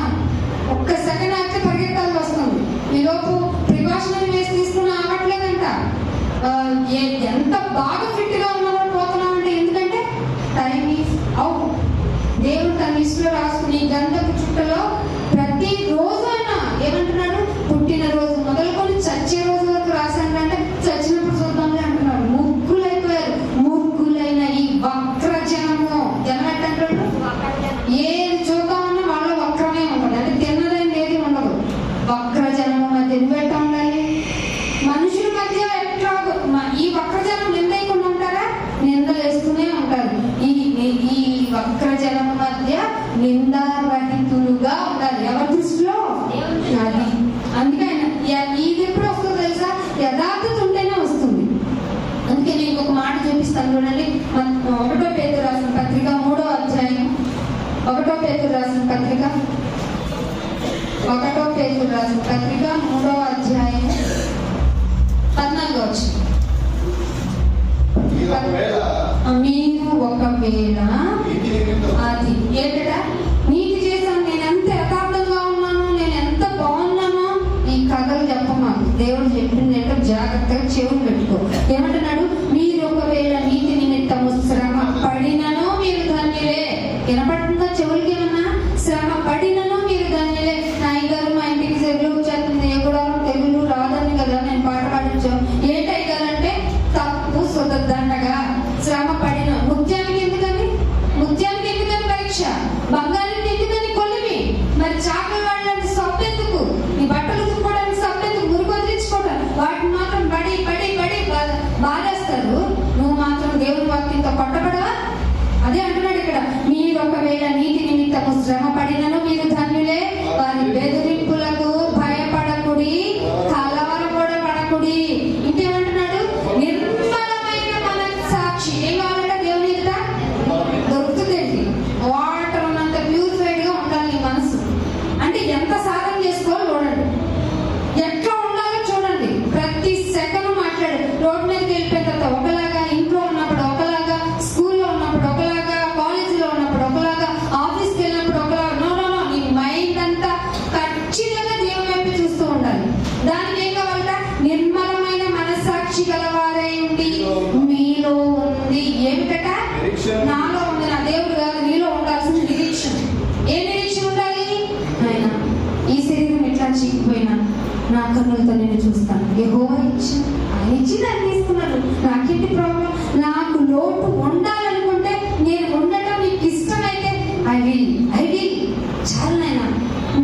ఒక్క సెకండ్ అయితే పరిగెత్తాల్సి వస్తుంది. ఈలోపు ప్రికాషనరీ వేసి తీసుకుని ఆగట్లేదంట. ఎంత బాగా ఫిట్ గా ఉన్నారో పోతున్నాం అంటే ఎందుకంటే టైం ఈజ్ అవుట్. దేవుడు తన లిస్టులో రాసుకుని గంధపు చుట్టలో ప్రతి రోజు అయినా ఏమంటున్నాడు, పుట్టిన రోజు మొదలుకొని చచ్చే రోజు వరకు రాశాడంటే చచ్చినప్పుడు చూద్దాంలే అంటున్నాడు. ముగ్గులైపోయారు. ముగ్గులైన ఈ వక్ర జనము, జనం ఏంటంటాడు, ఏది చూద్దామన్నా వాళ్ళ వక్రమే ఉంటుంది. అంటే తిన్నదైంది ఏది ఉండదు. వక్ర జనము మధ్య నువ్వెట్ట ఉండాలి? మనుషుల మధ్య ఎట్లా ఈ వక్ర జనం నిందయకుండా ఉంటారా? నిందలేస్తూనే ఉంటారు. ఈ వక్ర జనం మధ్య నిందారహితులుగా ఉండాలి. ఎవరి దృష్టిలో? అది అందుకే ఇది ఎప్పుడు వస్తుందో తెలుసా? యథార్థత ఉంటేనే వస్తుంది. అందుకే నేను ఇంకొక మాట చూపిస్తాను చూడండి. 1 పేతురు రాసిన పత్రిక 3వ అధ్యాయం, 1 పేతురు రాసిన పత్రిక 3వ అధ్యాయం 14వ వచనం. మీరు ఒకవేళ అది ఏంటా నీతి చేశాను, నేను ఎంత యథార్థంగా ఉన్నాను, నేను ఎంత బాగున్నానో, ఈ కథలు చెప్పమాను. దేవుడు చెప్పింది ఏంటో జాగ్రత్తగా చెవులు పెట్టుకో. ఏమంటున్నాడు? మీరు ఒకవేళ నీతి నిమిత్తము శ్రమ పడినను మీరు ధన్యులే. వినపడుతుందా చెవులకి? ఏమన్నా శ్రమ పడినను మీరు ధన్యులే. నాయగారు మా ఇంటికి చెవులు వచ్చేస్తుంది, ఏ కూడా తెలుగు రాదని కదా నేను పాట పాడించాను. ఏంటయ్యారంటే తప్పు సుదండగా శ్రమ పడిన. ముత్యానికి ఎందుకని? ముత్యానికి ఎందుకని పరీక్ష? బంగారానికి ఎందుకని కొలిమి? మరి చాకలి వాడడానికి సబ్బు ఎందుకు? నీ బట్టలు ఉతుక్కోవడానికి సబ్బు ఎందుకు? మురుగు వదిలించుకోవడానికి. వాటిని మాత్రం బడి బడి బడి బాధేస్తారు. నువ్వు మాత్రం దేవుని వాక్యంతో కొట్టబడవా? అదే అంటున్నాడు ఇక్కడ. మీరు ఒకవేళ నీతి నిమిత్తము శ్రమ పడినను మీరు ధన్యులే. వారి బెదిరింపులకు భయపడకుడి, కలవరం కూడా పడకుడి. ఇంకేమంటున్నాడు? నిర్మలమైన మనస్సాక్షి. ఏం కావాలంట దేవుని ఎదుట? దొరుకుతుందండి. వాటర్ ఉన్నంత ప్యూరిఫైడ్ గా ఉండాలి నీ మనసు. అంటే ఎంత సాధన చేసుకోవాలో చూడండి, ఎట్లా ఉండాలో చూడండి. ప్రతి సెకండ్ మాట్లాడు. రోడ్ మీదకి వెళ్ళిపోయిన తర్వాత ఒకలాగా, ఇంట్లో ఉన్నప్పుడు ఒకలాగా, స్కూల్లో ఉన్నప్పుడు ఒకలాగా, కాలేజీలో ఉన్నప్పుడు ఒకలాగా, ఆఫీస్కి వెళ్ళినప్పుడు ఒకలాగా. నో నో నో, నీ మైండ్ అంతా ఖచ్చితంగా దేవుని వైపు చూస్తూ ఉండాలి. దానికి ఏం కావాలంట? నిర్మలమైన మనస్సాక్షి గలవారై ఉండి మీలో ఉంది. ఏమిటట? నాలో ఉంది, నా దేవుడు కాదు, నీలో ఉండాల్సిన నిరీక్షణ. ఏ నిరీక్షణ ఉండాలి? ఆయన ఈ శరీరం ఎట్లా చీకిపోయినా నా కన్నులతో నేను చూస్తాను. యెహోవా ఇచ్చి ఆయన ఇచ్చి దాన్ని తీసుకున్నాడు. నాకేంటి ప్రాబ్లం? నాకు లోటు ఉండాలనుకుంటే, నేను ఉండటం నీకు ఇష్టమైతే ఐ విల్ చాలా నాయన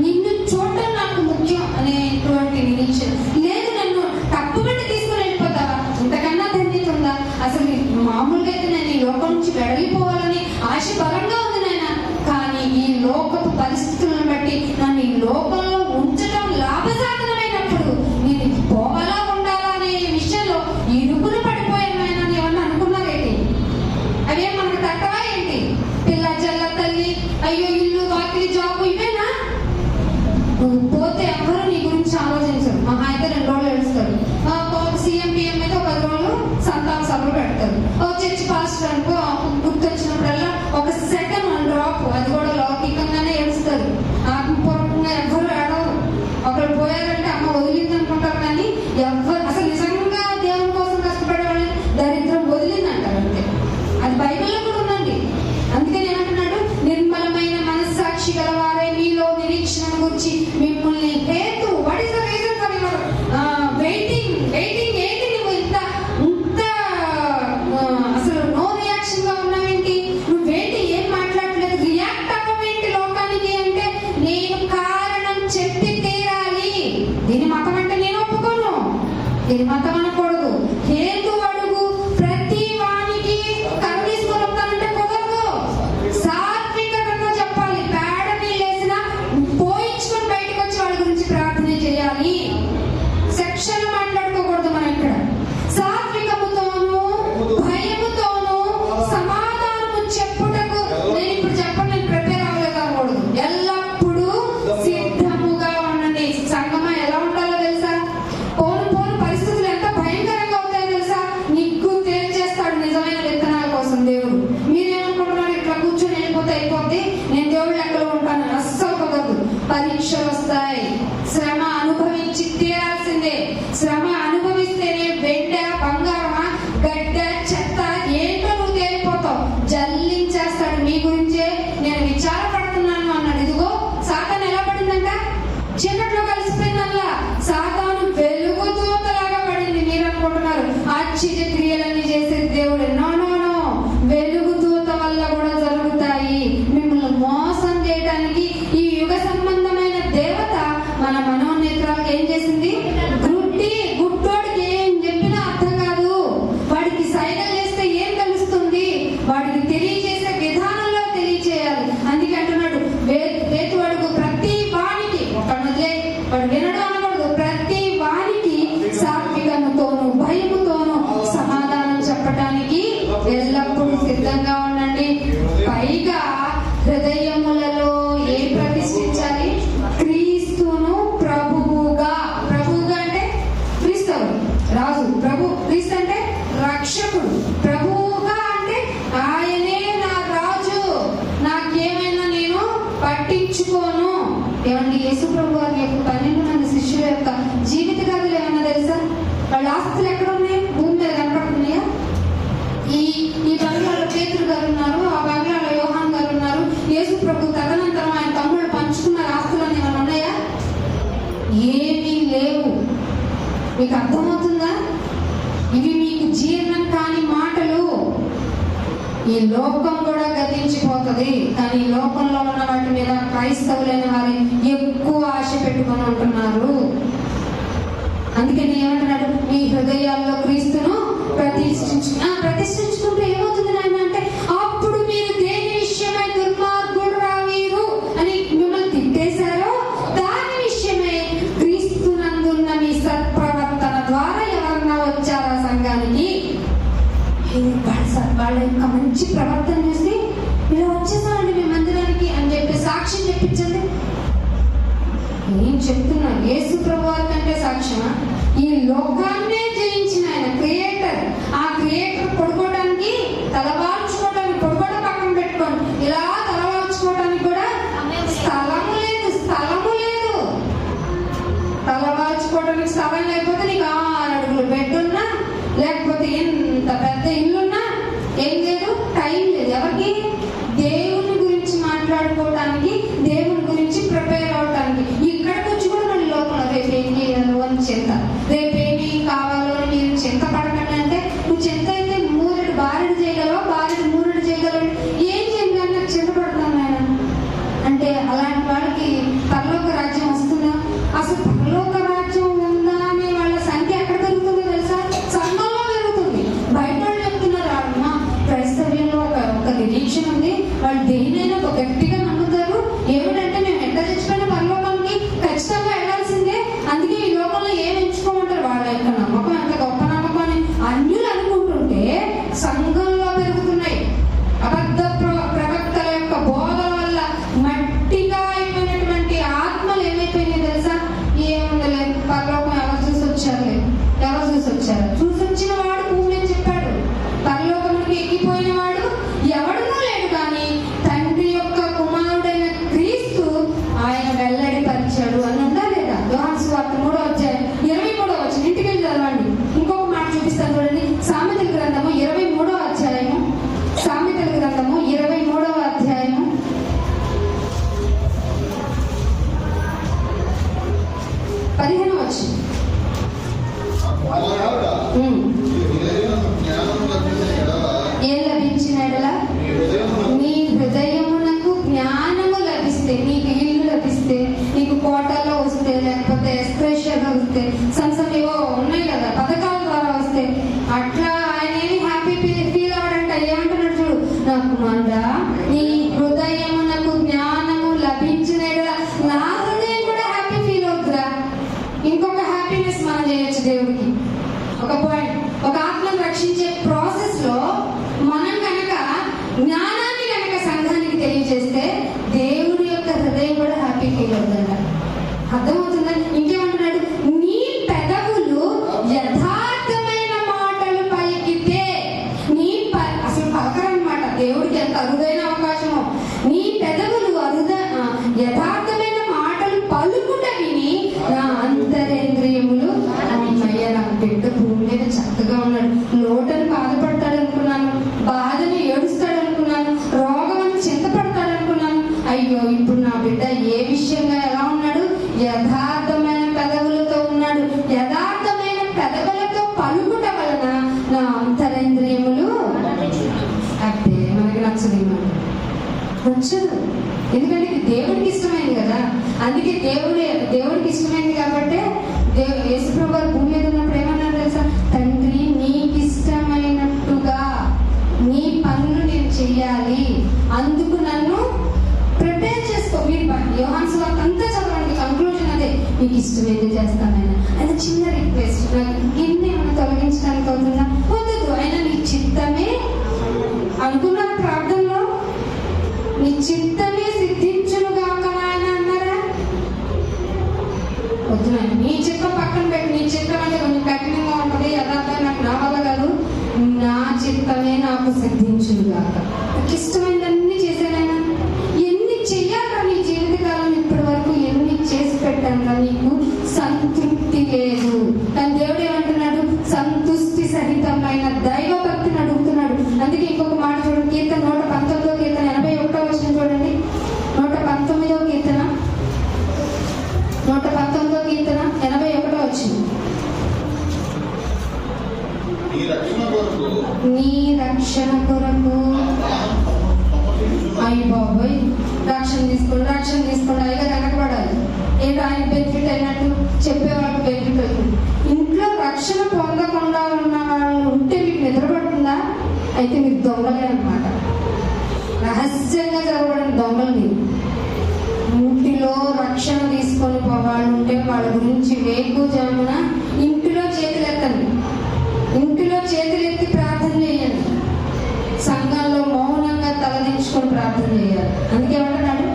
నిన్ను చూడటం నాకు ముఖ్యం అనేటువంటి నిరీక్షణ. లేదు నన్ను తప్పుబట్టి తీసుకుని వెళ్ళిపోతావా? ఇంతకన్నా ధన్యత ఉందా? అసలు మామూలుగా అయితే నేను ఈ లోకం నుంచి వెళ్ళిపోవాలని ఆశ బలంగా ఉంది నాయన. కానీ ఈ లోకపు పరిస్థితులను బట్టి నన్ను ఈ లోకంలో ఉంచడం లాభసాధనమైనప్పుడు నేను పోవాలా ఉండాలా అనే విషయంలో ఇరుకును పడిపోయాను ఆయన. ఏమన్నా అనుకున్నారేంటి? అవే మనకు తట్టవా ఏంటి? పిల్ల జల్ల తల్లి, అయ్యో ఇల్లు వాకిలి జాబు, ఇవేనా? నువ్వు పోతే ఎవరు నీ గురించి ఆలోచించరు. మహా అయితే 2 రోజులు ఏడుస్తారు. సీఎం పిఎం అయితే 10 రోజులు సంతాన సభలు పెడతారు. చర్చి పాస్టర్ అనుకో గుర్తొచ్చినప్పుడల్లా ఒక సెకండ్ 1 డ్రాప్, అది కూడా లౌకికంగానే ఏడుస్తారు. ఆత్మపూర్వకంగా ఎవరు ఏడవరు. ఒకరు పోయారంటే అమ్మ వదిలింది అనుకుంటారు. కానీ ఎవరు అసలు నిజంగా దేవుని కోసం కష్టపడే వాళ్ళని దరిద్రం వదిలిందంటారు అంతే. అది బైబిల్లో కూడా ఉందండి. అందుకని ఏమంటున్నాడు? నిర్మలమైన మనస్సాక్షి గలవారే మీలో నిరీక్షణ గురించి మిమ్మల్ని హేతు. What is the reason for your ఇది మతం అనకూడదు. హేతు అడుగు. ప్రతి వానికి కర్ర తీసుకొని వస్తానంటే కుదరదు. సాత్వికంగా చెప్పాలి. పేడ నీళ్ళు వేసినా పోయించుకొని బయటకు వచ్చి వాళ్ళ గురించి ప్రార్థన చేయాలి. సెక్షన్ మాట్లాడుకోకూడదు. మనం ఇక్కడ సాత్వికముతోనూ భయముతోనూ సమాధానము చెప్పుటకు నేను ఇప్పుడు చెప్పండి, నేను ప్రిపేర్ అవ్వలేదు అనకూడదు. ఎల్లప్పుడూ సిద్ధముగా ఉండండి. సంగమ ఎలా ఉండాలో తెలుసా? పోను పోను పరిస్థితులు ఎంత భయంకరంగా అవుతాయో తెలుసా? నిగ్గు తేల్చేస్తాడు నిజమైన విత్తనాల కోసం దేవుడు. మీరేమనుకుంటున్నారు? ఇట్లా కూర్చొని వెళ్ళిపోతే అయిపోద్ది, నేను దేవుడి లెక్కలో ఉంటాను. అస్సలు కుదరదు. పరీక్షలు వస్తాయి. శ్రమ అనుభవించి తీరాల్సిందే. శ్రమ అనుభవిస్తేనే వెండ బంగారమా గడ్డ చెత్త ఏంటో నువ్వు తేలిపోతావు. జల్లించేస్తాడు. మీ గురించే నేను విచారపడుతున్నాను అన్నాడు. ఇదిగో సాతాను ఎలా పడిందంట? చీకట్లో కలిసిపోయిందల్లా. సాతాను వెలుగుతూతలాగా పడింది. మీరు అనుకుంటున్నారు ఆశ్చర్య క్రియలన్నీ చేసేది దేవుడు. నో నో నో, వెలుగుతూత వల్ల కూడా జరుగుతాయి. మిమ్మల్ని మోసం చేయడానికి ఈ యుగ సంబంధమైన దేవత మన మనోనేత్రాలకు ఏం చేసింది? గుడ్డోడికి ఏం చెప్పినా అర్థం కాదు. వాడికి సైగలు చేస్తే ఏం తెలుస్తుంది? వాడికి తెలియజేసే విధానంలో తెలియచేయాలి. అందుకే అంటున్నాడు వేతు అడుగు. ప్రతి వానికి ఒకళ్ళే వాడు వినడం అనకూడదు. ప్రతి వానికి సాత్వికముతోనూ భయముతోనూ సమాధానం చెప్పడానికి ఎల్లప్పుడూ సిద్ధంగా ఉండండి. పైగా హృదయములలో ఏం ప్రతిష్ఠించాలి? క్రీస్తును ప్రభువుగా. ప్రభువుగా అంటే క్రీస్తవు రాజు. ప్రభు క్రీస్తు అంటే రక్షకుడు. ప్రభువుగా అంటే ఆయనే నా రాజు, నాకేమైనా నేను పట్టించుకోను. ఏమండి, యేసు ప్రభు వారి యొక్క 12 మంది శిష్యుల యొక్క జీవిత కథలు ఏమన్నా తెలుసా? వాళ్ళ ఆస్తులు ఎక్కడ ఉన్నాయి? భూమి మీద కనపడుతున్నాయా? ఈ బంగ్లాలో పేతురు గారు ఉన్నారు, ఆ బంగ్లాలో యోహాన్ గారు ఉన్నారు. యేసు ప్రభు తదనంతరం ఆయన తమ్ముళ్ళు పంచుకున్న ఆస్తులు ఏమైనా ఉన్నాయా? ఏమీ లేవు. మీకు అర్థమవుతుందా? ఇవి మీకు జీర్ణం కాని మాటలు. ఈ లోకం కూడా గతించిపోతుంది, కానీ ఈ లోకంలో ఉన్న వాటి మీద క్రైస్తవులైన వారు ఎక్కువ ఆశ పెట్టుకొని ఉంటున్నారు. అందుకని ఏమంటున్నాడు? మీ హృదయాల్లో క్రీస్తును ప్రతిష్ఠించుకుంటే ఏమవుతుంది నాయన అంటే, అప్పుడు మీరు దేని విషయమై దుర్మార్గుడు రావీరు అని మిమ్మల్ని తిట్టేశారో దాని విషయమై క్రీస్తునందున్న మీ సత్ప్రవర్తన ద్వారా ఎవరన్నా వచ్చారా సంఘానికి? వాళ్ళ యొక్క మంచి ప్రవర్తన చూసి ఇలా వచ్చేసారండి మీ మందిరానికి అని చెప్పి సాక్ష్యం చెప్పించండి. నేను చెప్తున్నా, యేసు ప్రభువారి కంటే సాక్ష్యమా? ఈ లోకాన్నే జయించిన ఆయన క్రియేటర్. ఆ క్రియేటర్ పడుకోవడానికి, తలవాల్చుకోవడానికి, పడుకోవడం పక్కన పెట్టుకోండి, ఇలా తలవాల్చుకోవడానికి కూడా స్థలము లేదు. తలవాల్చుకోవడానికి స్థలం లేకపోతే నీకు 6 అడుగులు బెడ్ ఉన్నా, లేకపోతే ఎంత పెద్ద ఇల్లున్నా ఏం లేదు, టైం లేదు. ఎవరికి? దేవుని గురించి మాట్లాడుకోవడానికి, దేవుని గురించి ప్రిపేర్ అవడానికి. ఇక్కడికి వచ్చి కూడా మన లోపల రేపు ఏం చేయాలో అని చింత, రేపేమి కావాలో అని మీరు చింత పడకండి. అంటే నువ్వు చింత అయితే బారెడు చేయగలవా? బారెడు మూరెడు చేయగలవు. ఏం చేయాలి? నాకు చింత పడుతున్నాను ఆయన అంటే అలాంటి వాళ్ళకి పరలోక రాజ్యం వస్తుందా? అసలు పరలోక రాజ్యం ఉందా అనే వాళ్ళ సంఖ్య ఎక్కడ పెరుగుతుందో తెలుసా? సంఘంలో పెరుగుతుంది. బయట వాళ్ళు చెప్తున్నారు, అమ్మ క్రైస్తవ్యంలో ఒక నిరీక్షణ ఉంది, వాళ్ళు దేనైనా ఒక గట్టిగా నమ్ముతారు. ఏమిటంటే మేము ఎంత చచ్చిపోయిన పరలోకానికి ఖచ్చితంగా వెళ్ళాల్సిందే. అందుకే ఈ లోకంలో ఏం ఎంచుకోమంటారు? వాళ్ళ యొక్క నమ్మకం ఎంత గొప్ప నమ్మకం అని అన్యులు అనుకుంటుంటే సంఘంలో పెరుగుతున్నాయి. అబద్ధ ప్రవక్తల యొక్క బోధ వల్ల మట్టిగా అయిపోయినటువంటి ఆత్మలు ఏమైపోయినాయి తెలుసా? ఏముండలే, పరలోకం ఎవరు చూసి వచ్చారు? చూసి వచ్చిన వాడు భూమి అని చెప్పాడు. పరలోకానికి ఎక్కిపోయిన వాడు ఎవడనూ లేడు. కానీ తండ్రి యొక్క కుమారుడైన క్రీస్తు ఆయన వెల్లడి పరిచాడు అని ఉందా లేదా? యోహాను సువార్త 3:23 ఇంటికి వెళ్ళి చదవండి. ఇంకొక మాట చూపిస్తాను చూడండి. సామెతల గ్రంథము 23వ అధ్యాయము. సామెతల గ్రంథము 23వ అధ్యాయము 15వ వచనం. ఏం లభించిన ఎడల? నీ హృదయమునకు జ్ఞానము లభిస్తే, నీకు ఇల్లు లభిస్తే, నీకు కోటలో వస్తే, లేకపోతే ఎస్ప్రెషన్లో వస్తే, సంసం ఏవో ఉన్నాయి కదా అర్థమవుతుందా? ఇంకేమంటున్నాడు? నీ పెదవులు యథార్థమైన మాటలు పలికితే, అసలు పలకరన్నమాట. దేవుడికి ఎంత అరుదైన అవకాశమో. నీ పెదవులు యథార్థమైన మాటలు పలుకుట విని నా అంతరేంద్రియములు అమ్మయ్య, నా బిడ్డ భూమి మీద చక్కగా ఉన్నాడు. లోటను బాధపడతాడు అనుకున్నాను, బాధని ఏడుస్తాడు అనుకున్నాను, రోగమని చింతపడతాడు అనుకున్నాను. అయ్యో, ఇప్పుడు నా బిడ్డ ఏ విషయంగా ఎలా ఉన్నాడు? యథార్థమైన పెదవులతో ఉన్నాడు. యథార్థమైన పెదవులతో పలుకుట వలన నా అంతరేంద్రియములు అంటే మనకి నచ్చదు, నచ్చదు. ఎందుకంటే ఇది దేవుడికి ఇష్టమైంది కదా. అందుకే దేవుడికి ఇష్టమైంది కాబట్టి యేసుప్రభు వారు భూమి మీద ఉన్నప్పుడు ఏమన్నారు తెలుసా? తండ్రి, నీకు ఇష్టమైనట్టుగా నీ పనులు నేను చెయ్యాలి, అందుకు నన్ను ప్రిపేర్ చేసుకో. మీరు యోహాను సువార్త అంతా చదవండి, కంక్లూజన్ అదే, నీకు ఇష్టమైంది చేస్తానైనా. అది చిన్న రిక్వెస్ట్, నాకు గిన్నె ఏమైనా తొలగించడానికి అవుతుందా? వద్దు, అయినా నీ చిత్తమే అనుకున్న ప్రార్థనలో నీ చిత్తమే సిద్ధించునుగాక ఆయన అన్నారా? వద్దు, నీ చిత్తం పక్కన పెట్టి, నీ చిత్తం అంటే కొంచెం కఠినంగా ఉంటుంది, యథార్థం నాకు నా వల్ల కాదు, నా చిత్తమే నాకు సిద్ధించునుగాక. నాకు ఇష్టమైనవన్నీ చేశానైనా. ఎన్ని చెయ్యాలా నీ జీవితకాలం ఇప్పటి వరకు? ఎన్ని చేసి పెట్టాను, నీకు సంతృప్తి లేదు. కానీ దేవుడు ఏమంటున్నాడు? సంతృష్టి సహితమైన దైవ భక్తిని అడుగుతున్నాడు. అందుకే ఇంకొక మాట చూడండి, కీర్తన 119వ కీర్తన 81వ వచనం చూడండి. 119వ కీర్తన 81వ వచనం. నీ రక్షణ కొరకు అయ్యి బాబోయ్, రక్షణ తీసుకోండి అయిగా వెనకబడాలి. ఏంటో ఆయన బెనిఫిట్ అయినట్టు చెప్పేవాళ్ళకి బెనిఫిట్ అవుతుంది. ఇంట్లో రక్షణ పొందకుండా ఉన్న వాళ్ళు ఉంటే మీకు నిద్రపడుతుందా? అయితే మీరు దొంగలే అన్నమాట. రహస్యంగా జరగబడిన దొంగలు మీరు. ఇంటిలో రక్షణ తీసుకొని వాళ్ళు ఉంటే వాళ్ళ గురించి వేకుజామున ఇంటిలో చేతులెత్తండి, ఇంటిలో చేతులెత్తి ప్రార్థన చేయండి, సంఘంలో మౌనంగా తలదించుకొని ప్రార్థన చేయాలి. అందుకే ఏమంటున్నాడు?